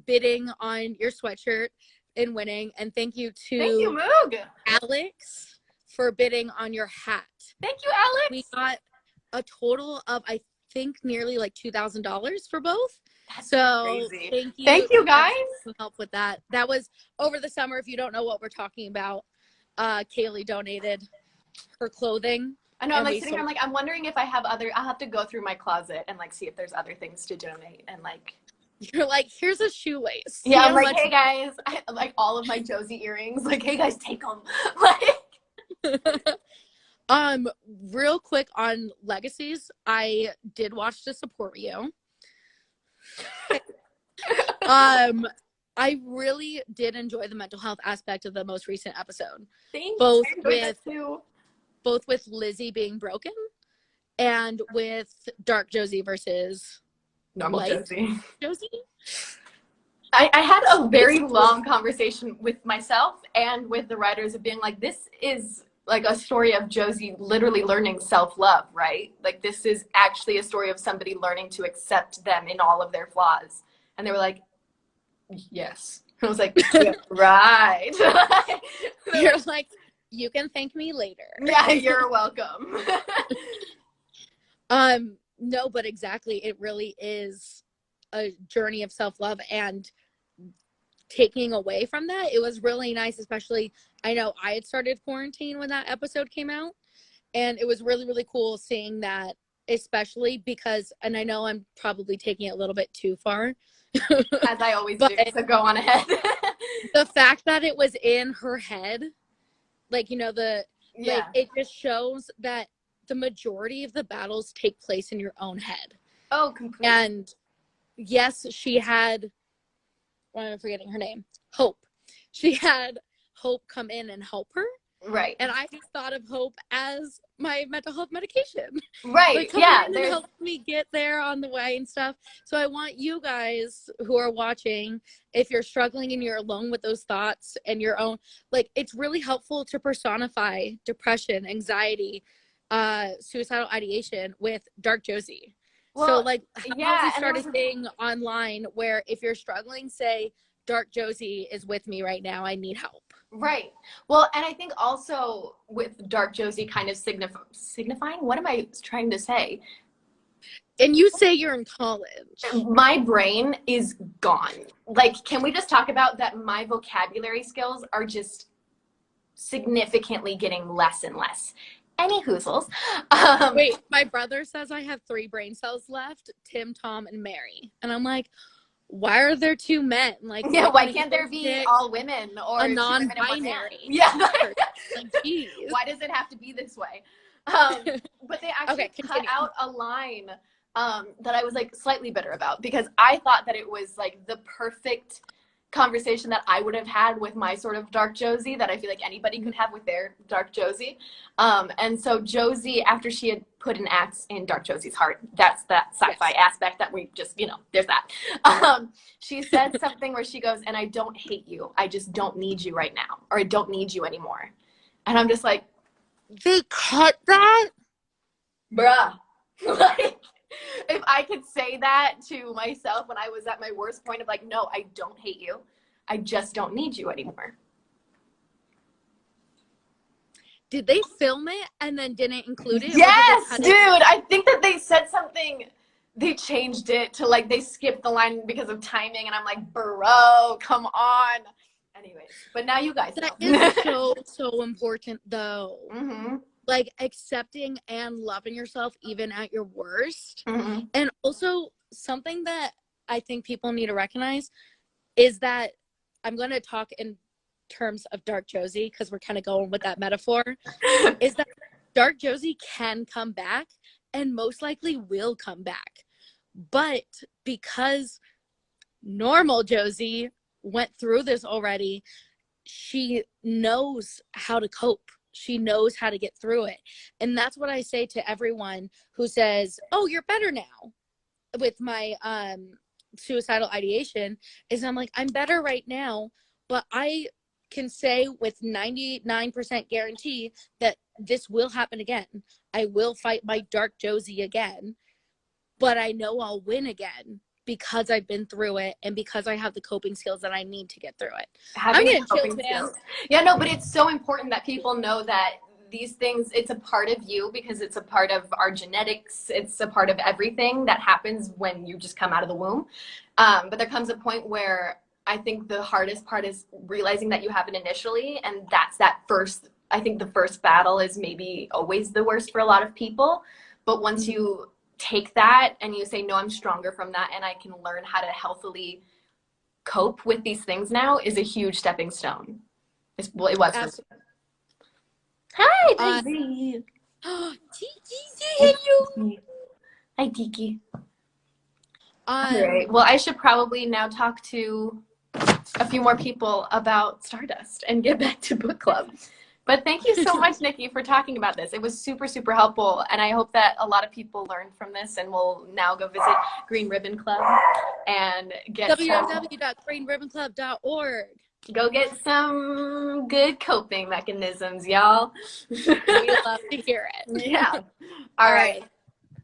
bidding on your sweatshirt and winning, and thank you Moog. Alex for bidding on your hat. Thank you, Alex. We got a total of, I think, nearly like $2,000 for both. That's so crazy. Thank you guys for help with that. That was over the summer. If you don't know what we're talking about, Kaylee donated her clothing. I know. I'm like sitting here. I'm like, I'm wondering if I have other. I'll have to go through my closet and like see if there's other things to donate. And like, you're like, here's a shoelace. Yeah, I'm like, hey guys, like all of my Josie earrings. Like, hey guys, take them. Like, real quick on Legacies, I did watch to support you. I really did enjoy the mental health aspect of the most recent episode. Thanks. Both with Lizzie being broken and with Dark Josie versus normal Josie. Josie? I had a very long conversation with myself and with the writers of being like, this is like a story of Josie literally learning self-love, right? Like, this is actually a story of somebody learning to accept them in all of their flaws. And they were like, yes. I was like, yeah, right. You're like, you can thank me later. Yeah, you're welcome. No, but exactly. It really is a journey of self-love, and taking away from that, it was really nice. Especially, I know I had started quarantine when that episode came out, and it was really, really cool seeing that, especially because, and I know I'm probably taking it a little bit too far. As I always do, so go on ahead. The fact that it was in her head, like, you know, like, it just shows that the majority of the battles take place in your own head. Oh, completely. And yes, she had, why am I forgetting her name? Hope. She had Hope come in and help her. Right. And I just thought of Hope as my mental health medication. Right. Like, yeah. And help me get there on the way and stuff. So I want you guys who are watching, if you're struggling and you're alone with those thoughts and your own, like, it's really helpful to personify depression, anxiety, suicidal ideation with Dark Josie. Well, so like, how we started saying online where if you're struggling, say, Dark Josie is with me right now. I need help. Right. Well, and I think also with Dark Josie kind of signifying, what am I trying to say? And you say you're in college. My brain is gone. Like, can we just talk about that? My vocabulary skills are just significantly getting less and less. Any hoozles. Wait, my brother says I have 3 brain cells left, Tim, Tom, and Mary. And I'm like, why are there 2 men? Like, yeah, why can't there be all women or a non-binary? Yeah. Like, geez. Why does it have to be this way? But they actually cut out a line that I was like slightly bitter about, because I thought that it was like the perfect conversation that I would have had with my sort of dark Josie that I feel like anybody could have with their dark Josie. And so Josie, after she had put an axe in dark Josie's heart, that's that sci-fi aspect that we just, there's that. She said something where she goes, and I don't hate you. I just don't need you right now, or I don't need you anymore. And I'm just like, They cut that? bruh. Like, if I could say that to myself when I was at my worst point of like, no, I don't hate you. I just don't need you anymore. Did they film it and then didn't include it? Yes, dude. I think that they said something. They changed it to like they skipped the line because of timing, and I'm like, bro, come on. Anyways, but now you guys know. That is so important though. Mm-hmm. Like accepting and loving yourself even at your worst. Mm-hmm. And also something that I think people need to recognize is that I'm going to talk in terms of dark Josie because we're kind of going with that metaphor, is that dark Josie can come back and most likely will come back. But because normal Josie went through this already, she knows how to cope. She knows how to get through it. And that's what I say to everyone who says, oh, you're better now with my suicidal ideation, is I'm like, I'm better right now, but I can say with 99% guarantee that this will happen again. I will fight my dark Josie again, but I know I'll win again because I've been through it and because I have the coping skills that I need to get through it. I'm getting chills, man. Yeah, no, but it's so important that people know that these things, it's a part of you because it's a part of our genetics. It's a part of everything that happens when you just come out of the womb. But there comes a point where I think the hardest part is realizing that you have it initially. And that's that first, I think the first battle is maybe always the worst for a lot of people. But once you take that and you say, no, I'm stronger from that and I can learn how to healthily cope with these things now, is a huge stepping stone. It was for me. Hi, Daisy. Hi, Tiki. All right. Well, I should probably now talk to a few more people about Stardust and get back to book club. But thank you so much, Nikki, for talking about this. It was super, super helpful. And I hope that a lot of people learned from this and will now go visit Green Ribbon Club and get www.greenribbonclub.org. Go get some good coping mechanisms, y'all. We love to hear it. Yeah. All right.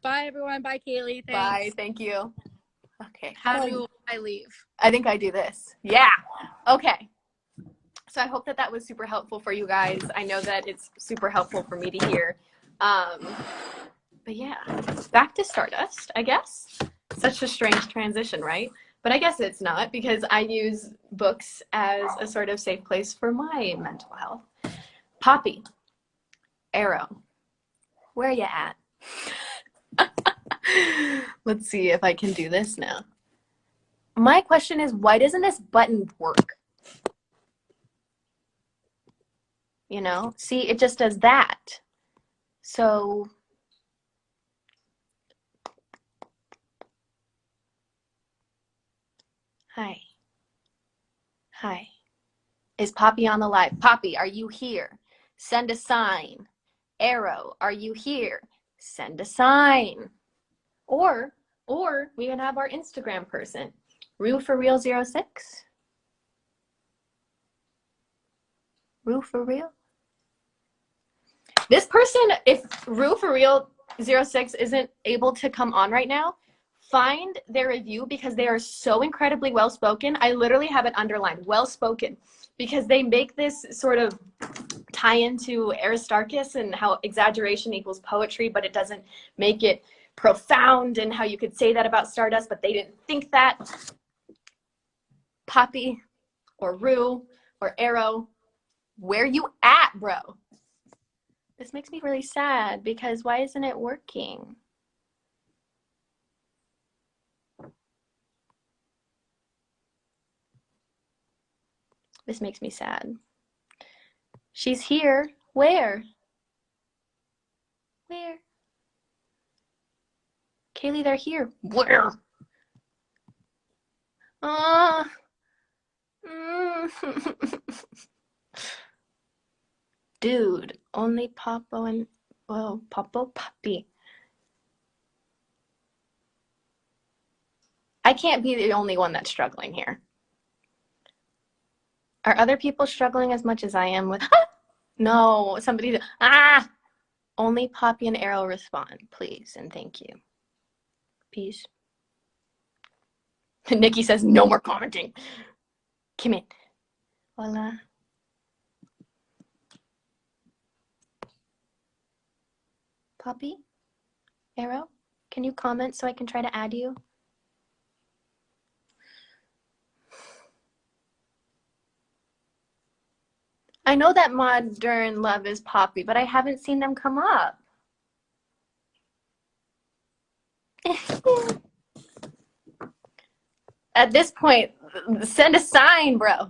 Bye, everyone. Bye, Kaylee. Thanks. Bye. Thank you. Okay. How do I leave? I think I do this. Yeah. Okay. So I hope that that was super helpful for you guys. I know that it's super helpful for me to hear. But yeah, back to Stardust, I guess. Such a strange transition, right? But I guess it's not, because I use books as a sort of safe place for my mental health. Poppy, Arrow, where you at? Let's see if I can do this now. My question is, why doesn't this button work? You know, see, it just does that. So hi. Hi. Is Poppy on the live? Poppy, are you here? Send a sign. Arrow, are you here? Send a sign. Or we can have our Instagram person, Rue for Real 06. Rue for Real. This person, if Rue for Real 06 isn't able to come on right now, find their review, because they are so incredibly well spoken. I literally have it underlined, well spoken, because they make this sort of tie into Aristarchus and how exaggeration equals poetry, but it doesn't make it profound, and how you could say that about Stardust, but they didn't think that. Poppy or Rue or Arrow, where you at, bro? This makes me really sad, because why isn't it working? This makes me sad. She's here. Where? Where? Kaylee, they're here. Where? Dude, only Popo and, well, Popo puppy. I can't be the only one that's struggling here. Are other people struggling as much as I am with, no, somebody, only Poppy and Arrow respond, please, and thank you. Peace. Nikki says, no more commenting. Come in. Hola. Poppy? Arrow? Can you comment so I can try to add you? I know that Modern Love is Poppy, but I haven't seen them come up. At this point, send a sign, bro.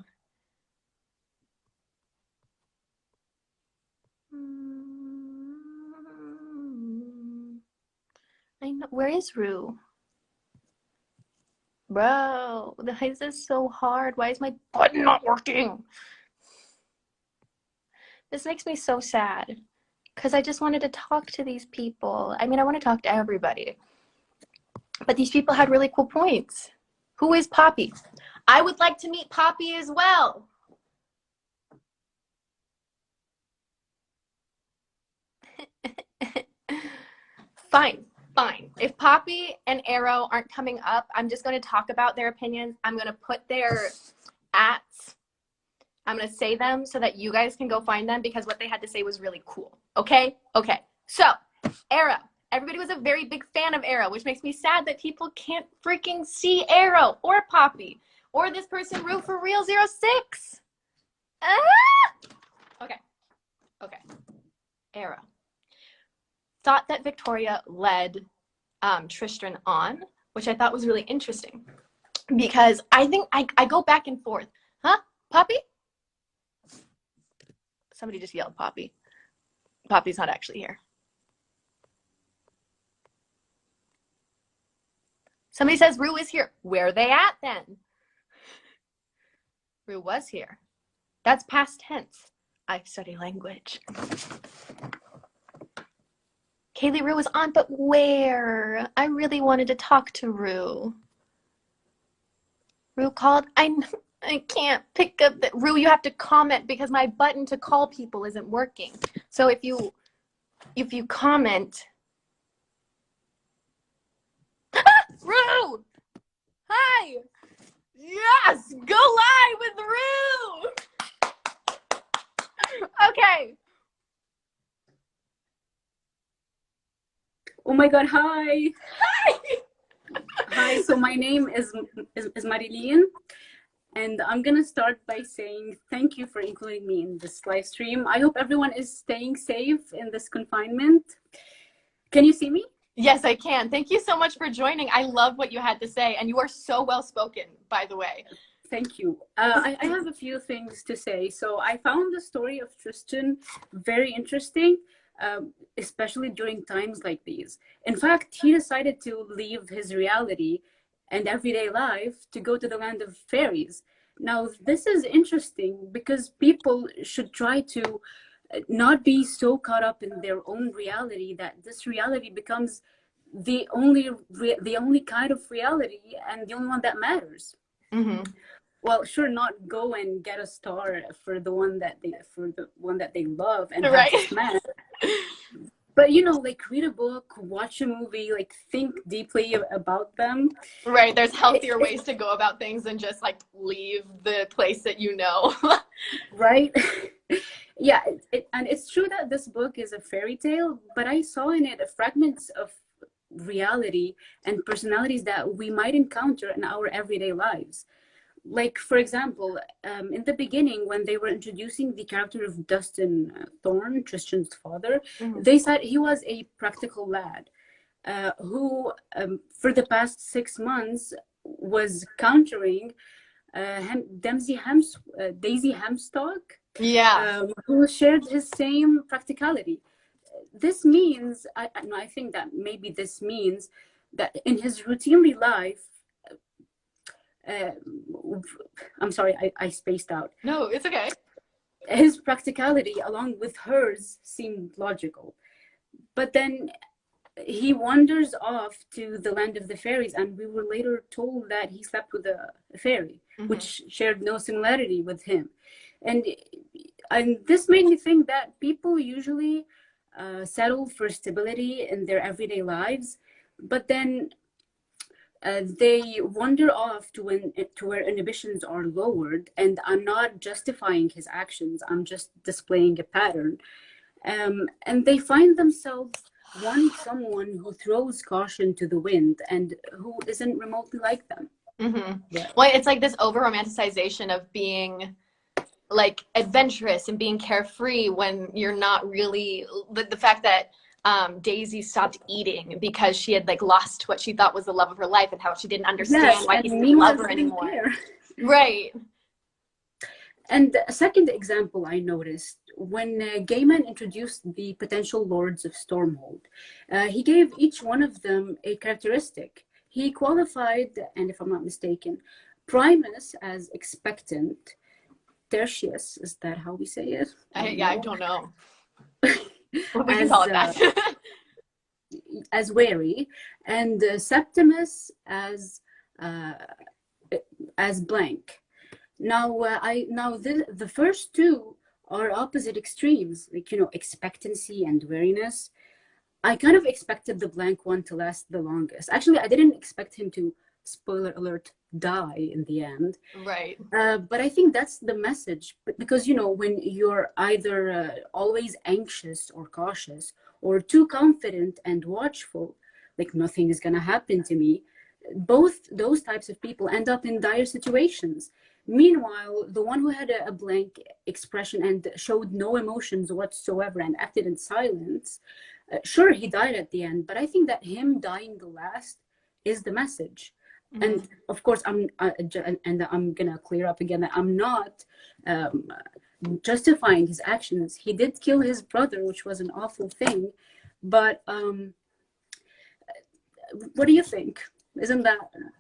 I know. Where is Rue? Bro, why is this so hard? Why is my button not working? This makes me so sad because I just wanted to talk to these people. I mean, I want to talk to everybody, but these people had really cool points. Who is Poppy? I would like to meet Poppy as well. Fine. If Poppy and Arrow aren't coming up, I'm just going to talk about their opinions. I'm going to put their ats. I'm going to say them so that you guys can go find them because what they had to say was really cool. Okay? Okay. So, Arrow. Everybody was a very big fan of Arrow, which makes me sad that people can't freaking see Arrow or Poppy or this person, Rue for Real 06. Okay. Arrow. Thought that Victoria led Tristan on, which I thought was really interesting because I think I go back and forth. Huh? Poppy? Somebody just yelled Poppy. Poppy's not actually here. Somebody says Rue is here. Where are they at then? Rue was here. That's past tense. I study language. Kaylee, Rue was on, but where? I really wanted to talk to Rue. Rue called. I can't pick up the Rue, you have to comment because my button to call people isn't working. So if you comment. Rue! Hi! Yes! Go live with Rue! Okay. Oh my God, hi. Hi, so my name is Marilyn, and I'm gonna start by saying thank you for including me in this live stream. I hope everyone is staying safe in this confinement. Can you see me? Yes, I can. Thank you so much for joining. I love what you had to say, and you are so well spoken, by the way. Thank you. I have a few things to say. So I found the story of Tristan very interesting, especially during times like these. In fact, he decided to leave his reality and everyday life to go to the land of fairies. Now, this is interesting because people should try to not be so caught up in their own reality that this reality becomes the only kind of reality and the only one that matters. Mm-hmm. Well, sure, not go and get a star for the one that they love and right. have this man. But you know, like read a book, watch a movie, like think deeply about them. Right. There's healthier ways to go about things than just like leave the place that you know. Right. Yeah, and it's true that this book is a fairy tale, but I saw in it fragments of reality and personalities that we might encounter in our everyday lives. Like, for example, in the beginning, when they were introducing the character of Dustin Thorne, Tristan's father, they said he was a practical lad who, for the past 6 months, was countering Daisy Hamstock, who shared his same practicality. This means, I think that maybe this means that in his routinely life, uh, I'm sorry, I spaced out. No, it's okay. His practicality, along with hers, seemed logical. But then he wanders off to the land of the fairies, and we were later told that he slept with a fairy, which shared no similarity with him. And this made me think that people usually settle for stability in their everyday lives, but then they wander off to where inhibitions are lowered. And I'm not justifying his actions, I'm just displaying a pattern. And they find themselves wanting someone who throws caution to the wind and who isn't remotely like them. Yeah. Well, it's like this over romanticization of being like adventurous and being carefree when you're not really. The fact that Daisy stopped eating because she had like lost what she thought was the love of her life, and how she didn't understand why he didn't love her anymore. Right. And a second example I noticed, when Gaiman introduced the potential lords of Stormhold, he gave each one of them a characteristic. He qualified, and if I'm not mistaken, Primus as expectant, Tertius, is that how we say it? I don't know. Well, we can call it that. As wary, and Septimus as blank. Now, the first two are opposite extremes, like, expectancy and wariness. I kind of expected the blank one to last the longest. Actually, I didn't expect him to, spoiler alert, die in the end. Right. But I think that's the message. Because, when you're either always anxious or cautious, or too confident and watchful, like nothing is going to happen to me, both those types of people end up in dire situations. Meanwhile, the one who had a blank expression and showed no emotions whatsoever and acted in silence, sure, he died at the end, but I think that him dying the last is the message. And of course, I'm gonna clear up again that I'm not justifying his actions. He did kill his brother, which was an awful thing. But what do you think? Isn't that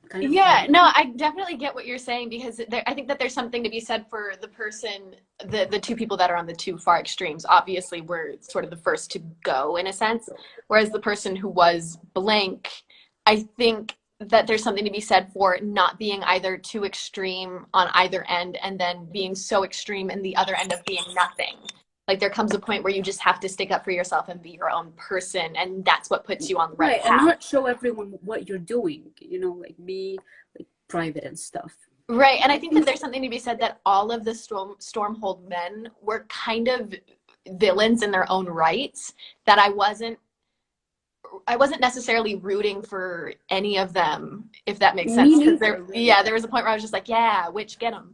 kind of no, I definitely get what you're saying, because I think that there's something to be said for the person, the two people that are on the two far extremes. Obviously, we're sort of the first to go in a sense, whereas the person who was blank, I think that there's something to be said for not being either too extreme on either end and then being so extreme in the other end of being nothing. Like, there comes a point where you just have to stick up for yourself and be your own person, and that's what puts you on the right path. And not show everyone what you're doing, like be like private and stuff. Right. And I think that there's something to be said that all of the Stormhold men were kind of villains in their own rights, that I wasn't necessarily rooting for any of them, if that makes sense. There was a point where I was just like, yeah, witch, get him.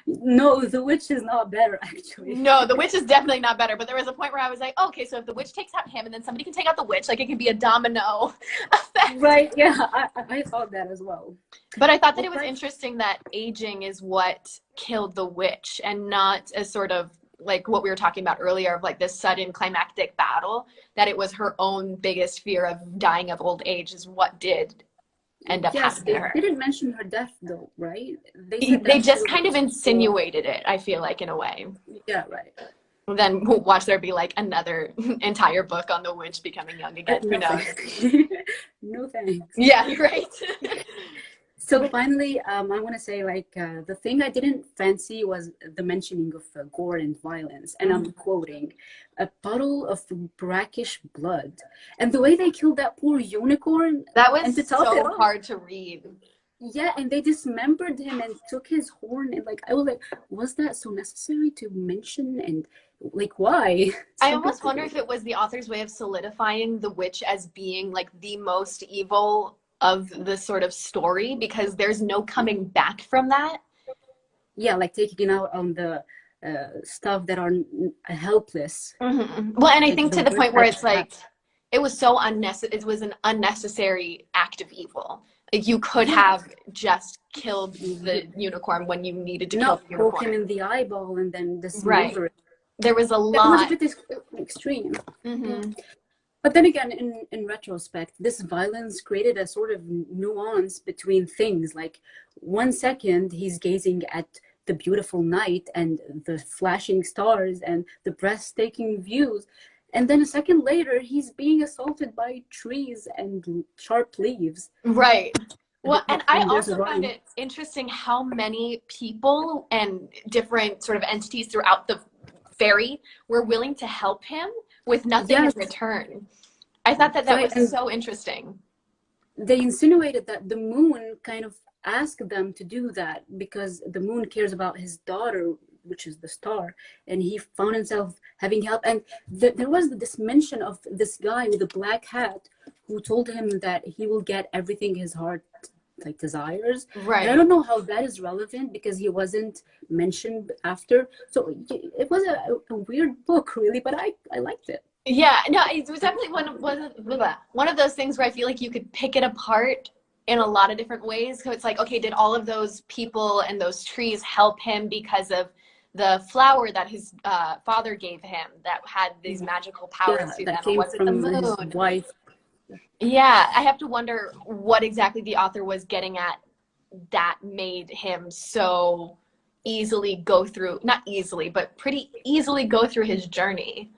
No, the witch is not better, actually. No, the witch is definitely not better. But there was a point where I was like, okay, so if the witch takes out him and then somebody can take out the witch, like, it can be a domino effect. Right, yeah, I thought that as well. But I thought that it was interesting that aging is what killed the witch, and not as sort of like what we were talking about earlier of like this sudden climactic battle, that it was her own biggest fear of dying of old age is what did end up happening to her. They didn't mention her death though, right? They just kind of insinuated it, I feel like, in a way. Yeah, right. Then we'll watch there be like another entire book on the witch becoming young again. Who knows? No thanks. Yeah, you're right. So finally, I want to say, like, the thing I didn't fancy was the mentioning of gore and violence. And I'm quoting, a puddle of brackish blood. And the way they killed that poor unicorn. That was so hard to read. Yeah, and they dismembered him and took his horn. And, like, I was like, was that so necessary to mention? And, like, why? I almost wonder if it was the author's way of solidifying the witch as being, like, the most evil of the sort of story, because there's no coming back from that. Yeah, like taking out on the stuff that are helpless. Well, and I think to the point where it's like, it was so unnecessary. It was an unnecessary act of evil. Like, you could have just killed the unicorn when you needed to kill the unicorn. Poke him in the eyeball and then dismember it. There was a lot. It was a bit extreme. But then again, in retrospect, this violence created a sort of nuance between things. Like 1 second, he's gazing at the beautiful night and the flashing stars and the breathtaking views. And then a second later, he's being assaulted by trees and sharp leaves. Right. Well, and I There's a also found rhyme. it interesting how many people and different sort of entities throughout the ferry were willing to help him with nothing in Yes, return. I thought that that right. was And so interesting. they insinuated that the moon kind of asked them to do that because the moon cares about his daughter, which is the star, and he found himself having help. And there was this mention of this guy with a black hat who told him that he will get everything his heart like desires. And I Right. don't know how that is relevant because he wasn't mentioned after. So it was a weird book, really, but I liked it. Yeah, no, it was definitely one of those things where I feel like you could pick it apart in a lot of different ways. So it's like, okay, did all of those people and those trees help him because of the flower that his father gave him that had these magical powers Yeah, to them? that Or came was it the from his moon? wife. Yeah, I have to wonder what exactly the author was getting at that made him so easily go through, not easily, but pretty easily go through his journey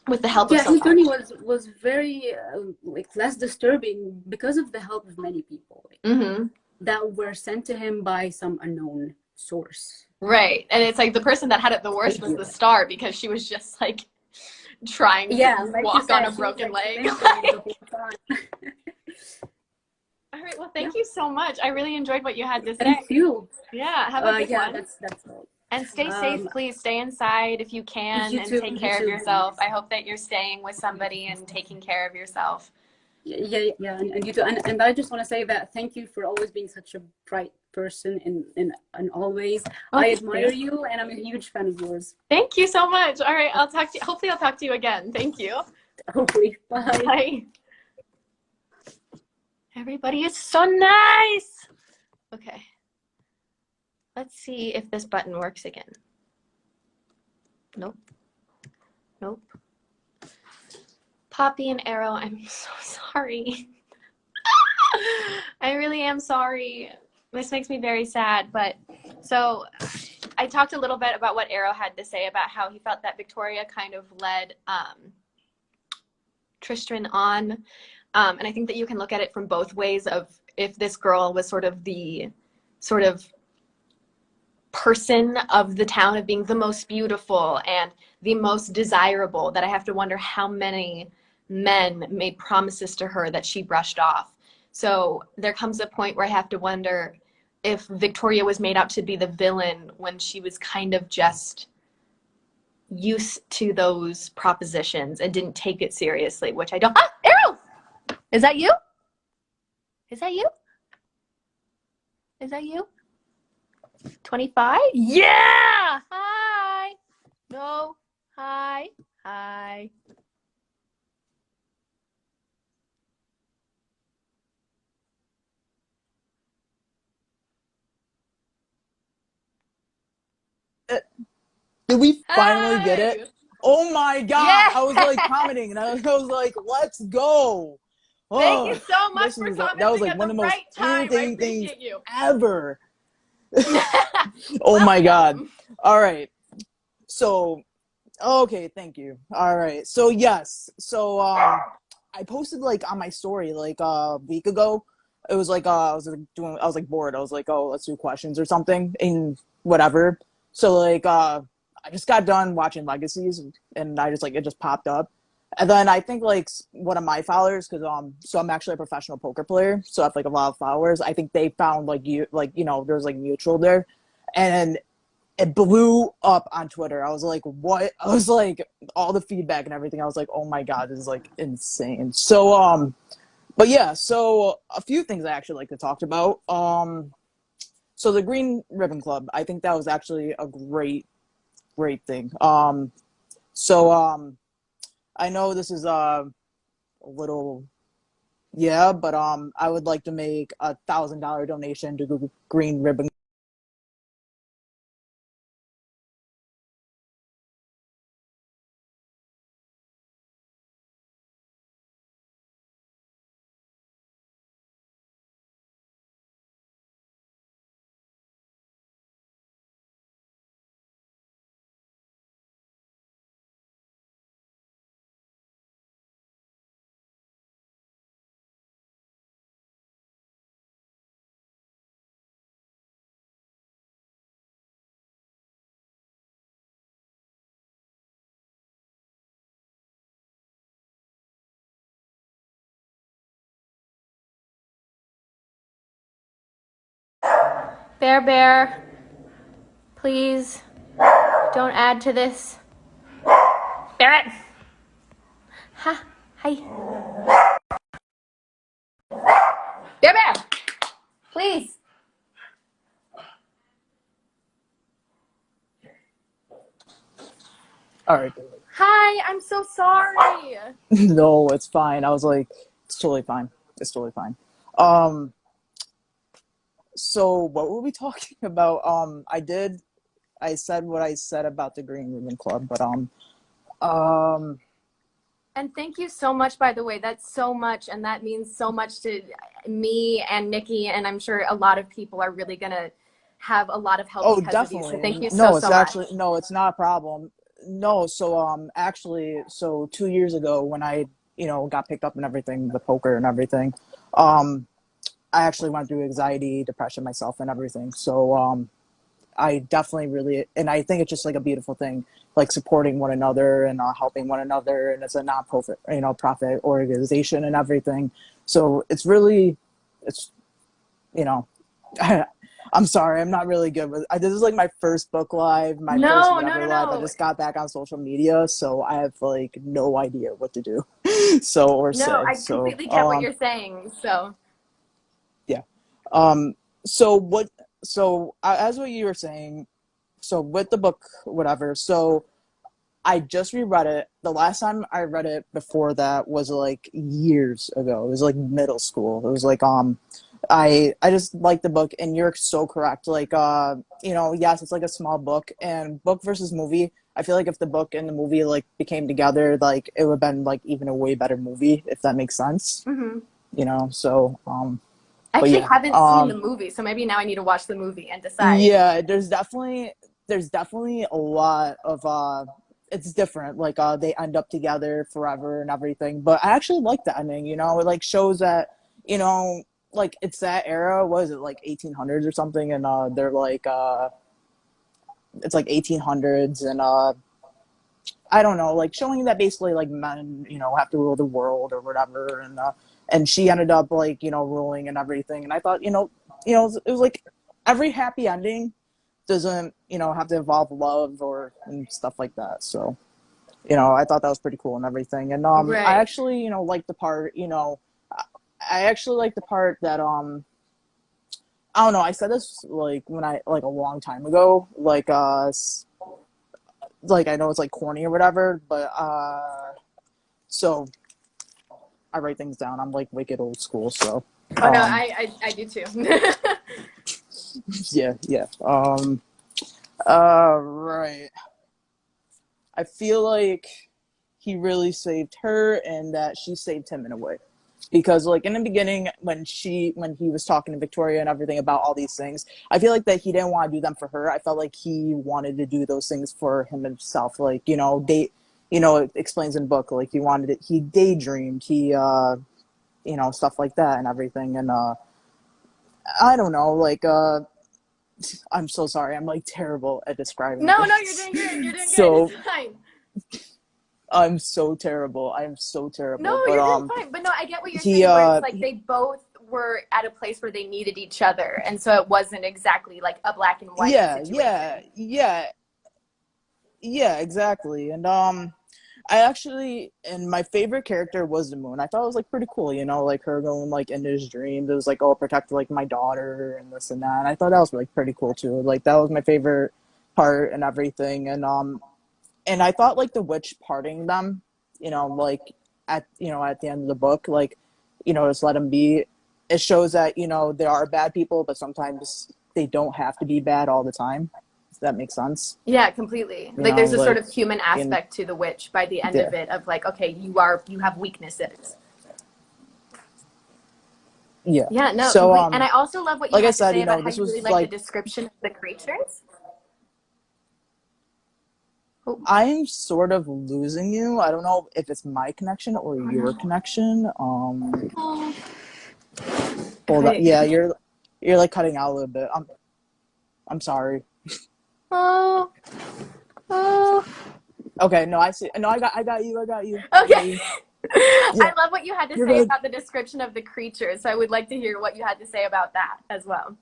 with the help of Yeah, his someone. journey was very like less disturbing because of the help of many people Mm-hmm. that were sent to him by some unknown source. Right. And it's like the person that had it the worst was the star because she was just like trying to Yeah, like you walk on said, a she was broken like leg. limping the whole time. All right. Well, Yeah, thank you so much. I really enjoyed what you had to say. thank you. Yeah. Have a good Yeah, one. that's all. And stay safe, please. Stay inside if you can You and too, take you care of too. yourself. I hope that you're staying with somebody and taking care of yourself. Yeah, and you too. And I just want to say that thank you for always being such a bright person and always. Oh, I thank admire you. you, and I'm a huge fan of yours. Thank you so much. All right. I'll talk to you. Hopefully, I'll talk to you again. Thank you. Hopefully, bye. Bye. Everybody is so nice. Okay. Let's see if this button works again. Nope. Nope. Poppy and Arrow, I'm so sorry. I really am sorry. This makes me very sad. But so I talked a little bit about what Arrow had to say about how he felt that Victoria kind of led Tristan on. And I think that you can look at it from both ways of if this girl was sort of the sort of person of the town of being the most beautiful and the most desirable, that I have to wonder how many men made promises to her that she brushed off. So there comes a point where I have to wonder if Victoria was made out to be the villain when she was kind of just used to those propositions and didn't take it seriously, which I don't. Ah, Arrow! Is that you? Is that you? Is that you? 25? Yeah! Hi! No. Hi. Hi. Did we finally get it? Hi! Oh my god! Yeah! I was like commenting, and I was like, "Let's go!" Thank you Oh, so much this for was that was commenting like at one the of the most right time. I irritating things appreciate you. ever. Oh my god! Welcome. All right, so okay, thank you. All right, so yes, so I posted like on my story like a week ago. It was like I was like bored. I was like, oh, let's do questions or something and whatever. So like I just got done watching Legacies and I just like it just popped up. And then I think like one of my followers, because so I'm actually a professional poker player, so I have like a lot of followers. I think they found you know there's like mutual there, and it blew up on Twitter. I was like, what? I was like, all the feedback and everything. I was like, oh my god, this is like insane. So but yeah, so a few things I actually like to talk about. So the Green Ribbon Club, I think that was actually a great thing. So I know this is a little yeah, but I would like to make $1,000 donation to the Green Ribbon Bear, please don't add to this. Barrett! Ha, hi. Bear, please. All right. Hi, I'm so sorry. No, it's fine. I was like, it's totally fine. It's totally fine. Um, so what were we talking about? I said what I said about the Green Ribbon Club, but um, And thank you so much, by the way. That's so much, and that means so much to me and Nikki, and I'm sure a lot of people are really gonna have a lot of help oh, because of you. So definitely. thank you so, No, it's so much. actually no, it's not a problem. No, so actually, so 2 years ago when I, got picked up and everything, the poker and everything, um, I actually went through anxiety, depression myself and everything. So I definitely really, and I think it's just like a beautiful thing, like supporting one another and helping one another, and it's a non-profit, profit organization and everything. So it's really, it's, you know, I'm sorry, I'm not really good with. This is like my first book live, my first No, no, whatever no, live. I no. just got back on social media, so I have like no idea what to do, or No, say. I So completely get what you're saying. So, yeah. Um, so what? So as what you were saying, so with the book, whatever. So I just reread it. The last time I read it before that was like years ago. It was like middle school. It was like I just like the book, and you're so correct. Like yes, it's like a small book, and book versus movie. I feel like if the book and the movie like became together, like it would have been like even a way better movie, if that makes sense. So I but actually yeah. haven't seen the movie, so maybe now I need to watch the movie and decide. Yeah, there's definitely a lot of it's different. Like they end up together forever and everything. But I actually like the ending, it like shows that, you know, like it's that era, was it like 1800s or something, and they're like it's like 1800s, and I don't know, like showing that basically like men, have to rule the world or whatever, and she ended up like, ruling and everything. And I thought, it was like every happy ending doesn't, have to involve love or and stuff like that. So, I thought that was pretty cool and everything. And I Right. actually, like the part, I actually like the part that I don't know, I said this like when I like a long time ago, like I know it's like corny or whatever, but so I write things down. I'm like wicked old school, so Oh no, I do too. yeah, yeah. Right. I feel like he really saved her, and that she saved him in a way. Because like in the beginning, when he was talking to Victoria and everything about all these things, I feel like that he didn't want to do them for her. I felt like he wanted to do those things for himself. Like, it explains in the book, like he daydreamed, stuff like that and everything. And I don't know, like I'm so sorry. I'm like terrible at describing No, you're things. doing good. You're doing good. It's So fine. I'm so terrible. I'm so No, terrible. But you're doing fine. But no, I get what you're he saying, where it's like they both were at a place where they needed each other. And so it wasn't exactly like a black and white yeah, yeah, situation. yeah, yeah, exactly. And I actually, and my favorite character was the moon. I thought it was like pretty cool, like her going like into his dreams. It was like, oh, protect like my daughter and this and that. And I thought that was like pretty cool too. Like that was my favorite part and everything. And I thought like the witch parting them, like at the end of the book, like, just let them be. It shows that, there are bad people, but sometimes they don't have to be bad all the time. If that makes sense. Yeah, completely. Like there's a sort Like of human in aspect to the witch by the end yeah. of it, of like, okay, you have weaknesses. Yeah. Yeah, no, So complete. And I also love what you like I had to said, say about how this you really was like the like description of the creatures. Oh, I'm sort of losing you. I don't know if it's my connection or oh your no. connection. Oh. Hold on. Okay. Yeah, you're like cutting out a little bit. I'm sorry. Oh. Oh. Okay, no, I see. No, I got you. I got you. I got Okay. you. I Yeah, love what you had to you're say good. about the description of the creatures. So I would like to hear what you had to say about that as well.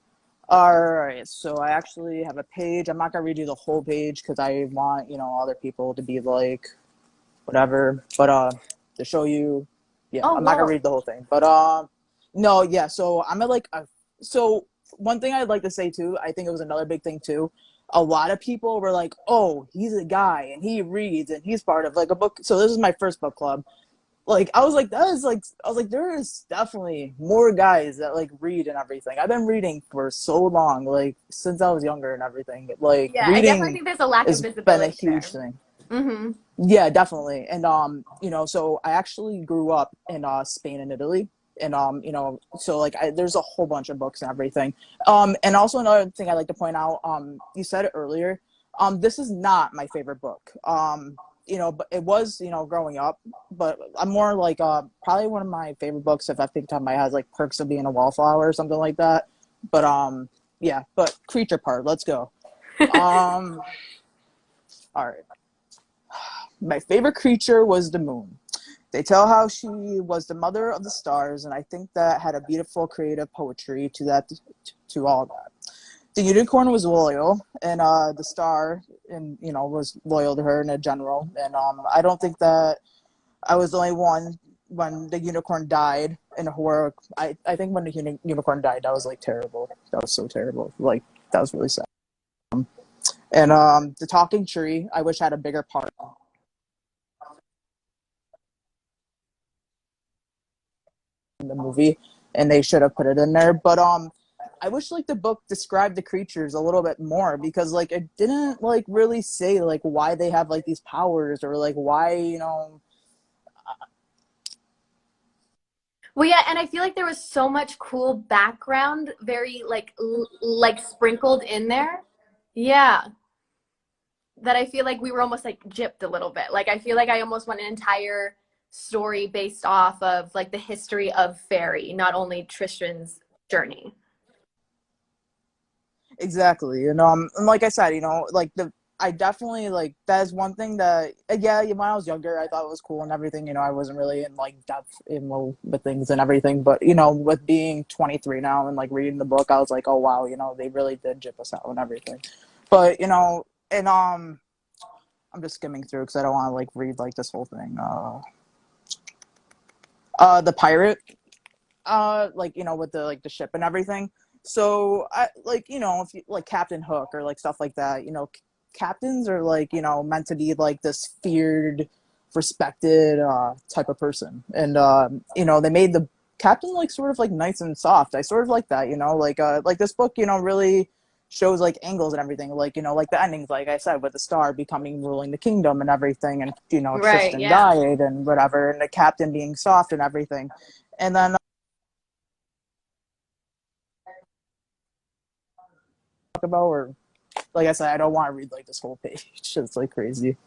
All right, so I actually have a page. I'm not gonna read you the whole page because I want, other people to be like, whatever. But to show you, yeah, Oh, I'm not gonna whoa. read the whole thing. But no, yeah. So I'm at like a. So one thing I'd like to say too, I think it was another big thing too. A lot of people were like, "Oh, he's a guy and he reads and he's part of like a book." So this is my first book club. Like I was like, that is like, I was like, there is definitely more guys that like read and everything. I've been reading for so long, like since I was younger and everything. Like Yeah, I definitely reading think there's a lack of has been a visibility huge there. thing. Mm-hmm. Yeah, definitely. And so I actually grew up in Spain and Italy. And so like there's a whole bunch of books and everything. And also another thing I like to point out, you said it earlier. This is not my favorite book. But it was, growing up. But I'm more like probably one of my favorite books, if I think top of my head, is like Perks of Being a Wallflower or something like that. But yeah, but creature part, let's go. All right. My favorite creature was the moon. They tell how she was the mother of the stars, and I think that had a beautiful creative poetry to all that. The unicorn was loyal, and the star, and was loyal to her in a general. And I don't think that I was the only one when the unicorn died in a horror. I think when the unicorn died, that was like terrible. That was so terrible. Like that was really sad. And the talking tree, I wish had a bigger part in the movie, and they should have put it in there. But I wish like the book described the creatures a little bit more because like it didn't like really say like why they have like these powers or like why Well, yeah, and I feel like there was so much cool background, very like sprinkled in there. Yeah, that I feel like we were almost like gypped a little bit. Like I feel like I almost want an entire story based off of like the history of fairy, not only Tristan's journey. exactly. And like I said, like the I definitely like that is one thing that yeah, when I was younger I thought it was cool and everything. I wasn't really in like depth with things and everything, but with being 23 now and like reading the book, I was like, oh wow, they really did jip us out and everything. But and I'm just skimming through because I don't want to like read like this whole thing. The pirate, like with the like the ship and everything. So I like if you like Captain Hook or like stuff like that. Captains are like meant to be like this feared, respected type of person, and they made the captain like sort of like nice and soft. I sort of like that. Like this book really shows like angles and everything, like the endings, like I said, with the star becoming ruling the kingdom and everything, and Right, Tristan yeah. died and whatever, and the captain being soft and everything. And then talk about, or like I said, I don't want to read like this whole page. It's like crazy.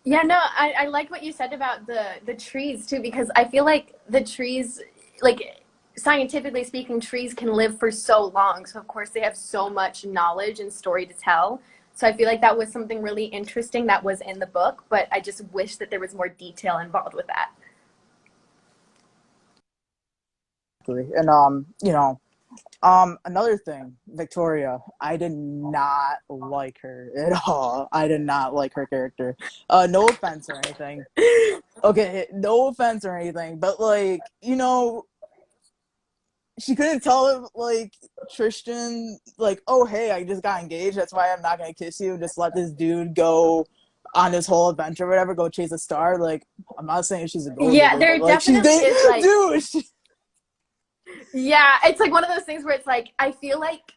Yeah, no, I like what you said about the trees too, because I feel like the trees, like scientifically speaking, trees can live for so long. So of course they have so much knowledge and story to tell. So I feel like that was something really interesting that was in the book, but I just wish that there was more detail involved with that. And another thing, Victoria, I did not like her at all. I did not like her character. No offense or anything. Okay, no offense or anything, but like, she couldn't tell like Tristan, like, oh hey, I just got engaged, that's why I'm not gonna kiss you. Just let this dude go on this whole adventure, or whatever, go chase a star. Like, I'm not saying she's a gold Yeah, digger, there but like she's definitely is like, dude. yeah, it's like one of those things where it's like, I feel like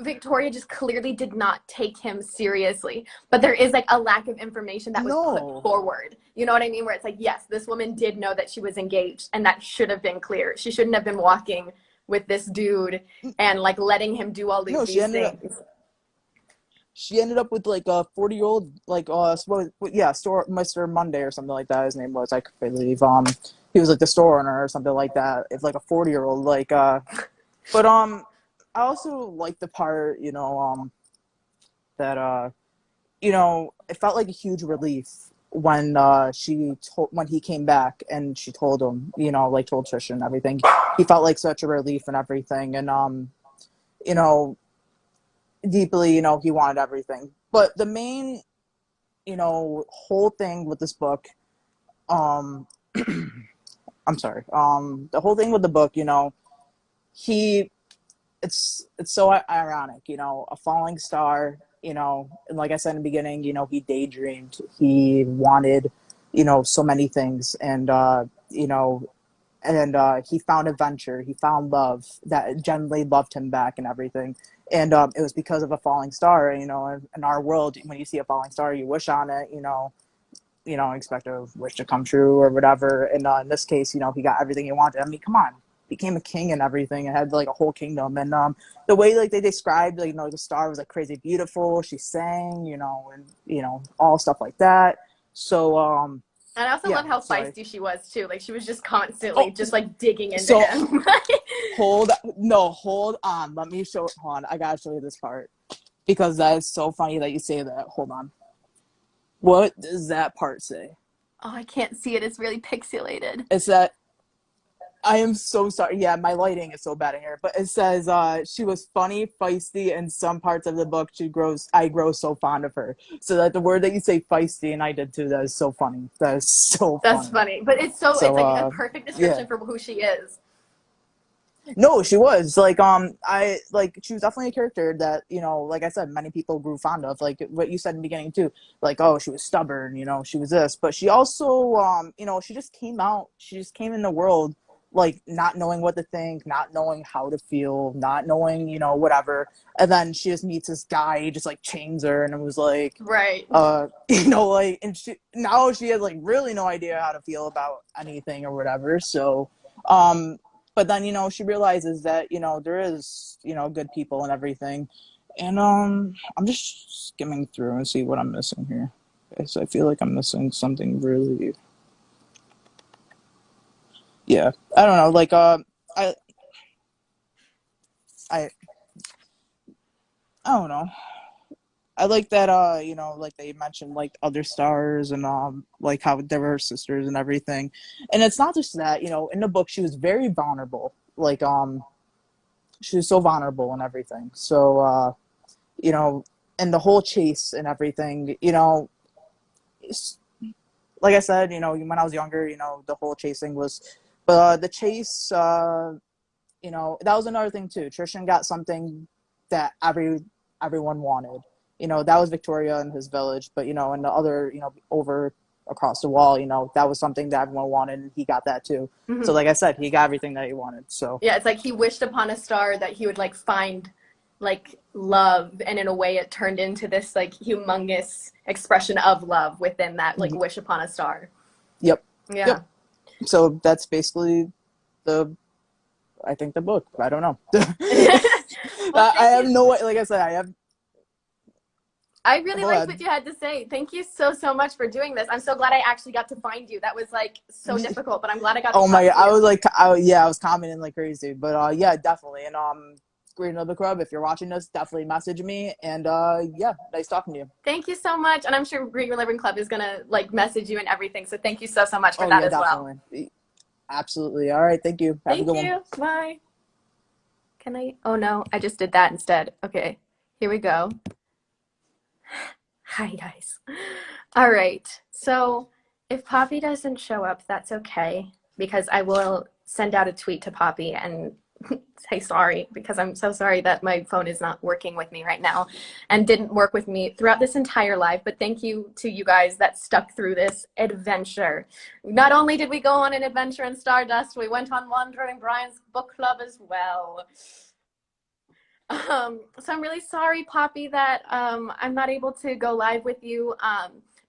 Victoria just clearly did not take him seriously, but there is like a lack of information that was put No. forward. You know what I mean? Where it's like, yes, this woman did know that she was engaged, and that should have been clear. She shouldn't have been walking with this dude and like letting him do all No, these things. she ended up with like a 40-year-old, like yeah, store Mr. Monday or something like that. His name was, I believe. He was like the store owner or something like that. It's like a 40-year-old, like but I also like the part, that it felt like a huge relief when when he came back and she told him, like told Trisha and everything. He felt like such a relief and everything, and you know, deeply, he wanted everything. But the main, whole thing with this book, um, I'm sorry, the whole thing with the book, he, it's so ironic, a falling star, and like I said in the beginning, he daydreamed, he wanted, so many things, and he found adventure, he found love that genuinely loved him back and everything. And it was because of a falling star. In our world, when you see a falling star, you wish on it, expect a wish to come true or whatever. And in this case, he got everything he wanted. I mean, come on, became a king and everything, and had like a whole kingdom. And the way like they described, like, the star was like crazy beautiful. She sang, and all stuff like that. So And I also yeah, love how sorry. feisty she was too. Like she was just constantly just like digging into So him. hold on. Let me show. Hold on, I gotta show you this part because that is so funny that you say that. Hold on. What does that part say? Oh, I can't see it. It's really pixelated. It's that I am so sorry. Yeah, my lighting is so bad in here. But it says she was funny, feisty, and some parts of the book I grow so fond of her. So that the word that you say feisty, and I did too, that is so funny. That is so That's funny. funny. But it's it's like a perfect description Yeah. for who she is. No, she was like she was definitely a character that, like I said, many people grew fond of. Like what you said in the beginning too, like, oh, she was stubborn, she was this, but she also she just came in the world like not knowing what to think, not knowing how to feel, not knowing, whatever. And then she just meets this guy, he just like chains her, and it was like, Right. like, and she has like really no idea how to feel about anything or whatever. So but then, she realizes that, there is, good people and everything. And I'm just skimming through and see what I'm missing here. Okay, so I feel like I'm missing something really. Yeah, I don't know. Like I don't know. I like that like they mentioned like other stars and like how they were sisters and everything. And it's not just that, in the book she was very vulnerable. Like she was so vulnerable and everything. So and the whole chase and everything, like I said, when I was younger, the whole chasing was, but the chase, that was another thing too. Trishan got something that everyone wanted. That was Victoria and his village, but and the other, over across the wall, that was something that everyone wanted, and he got that too. Mm-hmm. So like I said, he got everything that he wanted. So yeah, it's like he wished upon a star that he would like find like love, and in a way it turned into this like humongous expression of love within that like wish upon a star. Yep. Yeah. Yep. So that's basically I think the book. I don't know. Well, I have no, like I said, I really liked what you had to say. Thank you so much for doing this. I'm so glad I actually got to find you. That was like so difficult, but I'm glad I got to my God. to you. I was like, I was commenting like crazy, but yeah, definitely. And Green River Club, if you're watching this, definitely message me. And yeah, nice talking to you. Thank you so much. And I'm sure Green Living Club is gonna like message you and everything. So thank you so much for that as definitely. well. Absolutely. All right. Thank you. Have a good one. Bye. Can I? Oh no, I just did that instead. Okay, here we go. Hi guys. All right. So if Poppy doesn't show up, that's okay, because I will send out a tweet to Poppy and say sorry, because I'm so sorry that my phone is not working with me right now and didn't work with me throughout this entire live. But thank you to you guys that stuck through this adventure. Not only did we go on an adventure in Stardust, we went on Wandering Brian's book club as well. So I'm really sorry, Poppy, that I'm not able to go live with you.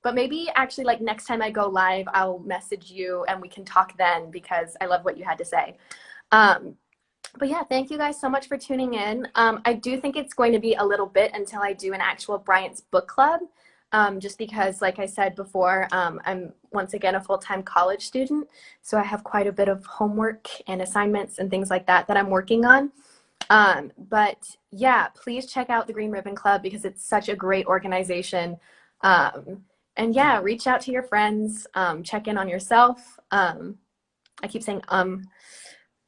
But maybe actually like next time I go live, I'll message you and we can talk then, because I love what you had to say. But yeah, thank you guys so much for tuning in. I do think it's going to be a little bit until I do an actual Bryant's book club, just because, like I said before, I'm once again a full-time college student. So I have quite a bit of homework and assignments and things like that I'm working on. But yeah, please check out the Green Ribbon Club because it's such a great organization. And yeah, reach out to your friends, check in on yourself. I keep saying,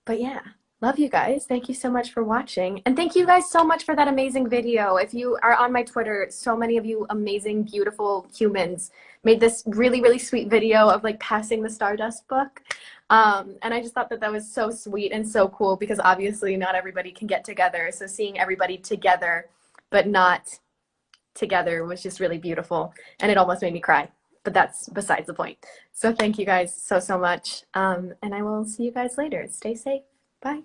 but yeah, love you guys. Thank you so much for watching. And thank you guys so much for that amazing video. If you are on my Twitter, so many of you amazing, beautiful humans made this really, really sweet video of like passing the Stardust book. And I just thought that that was so sweet and so cool because obviously not everybody can get together. So seeing everybody together, but not together was just really beautiful. And it almost made me cry. But that's besides the point. So thank you guys so, so much. And I will see you guys later. Stay safe. Bye.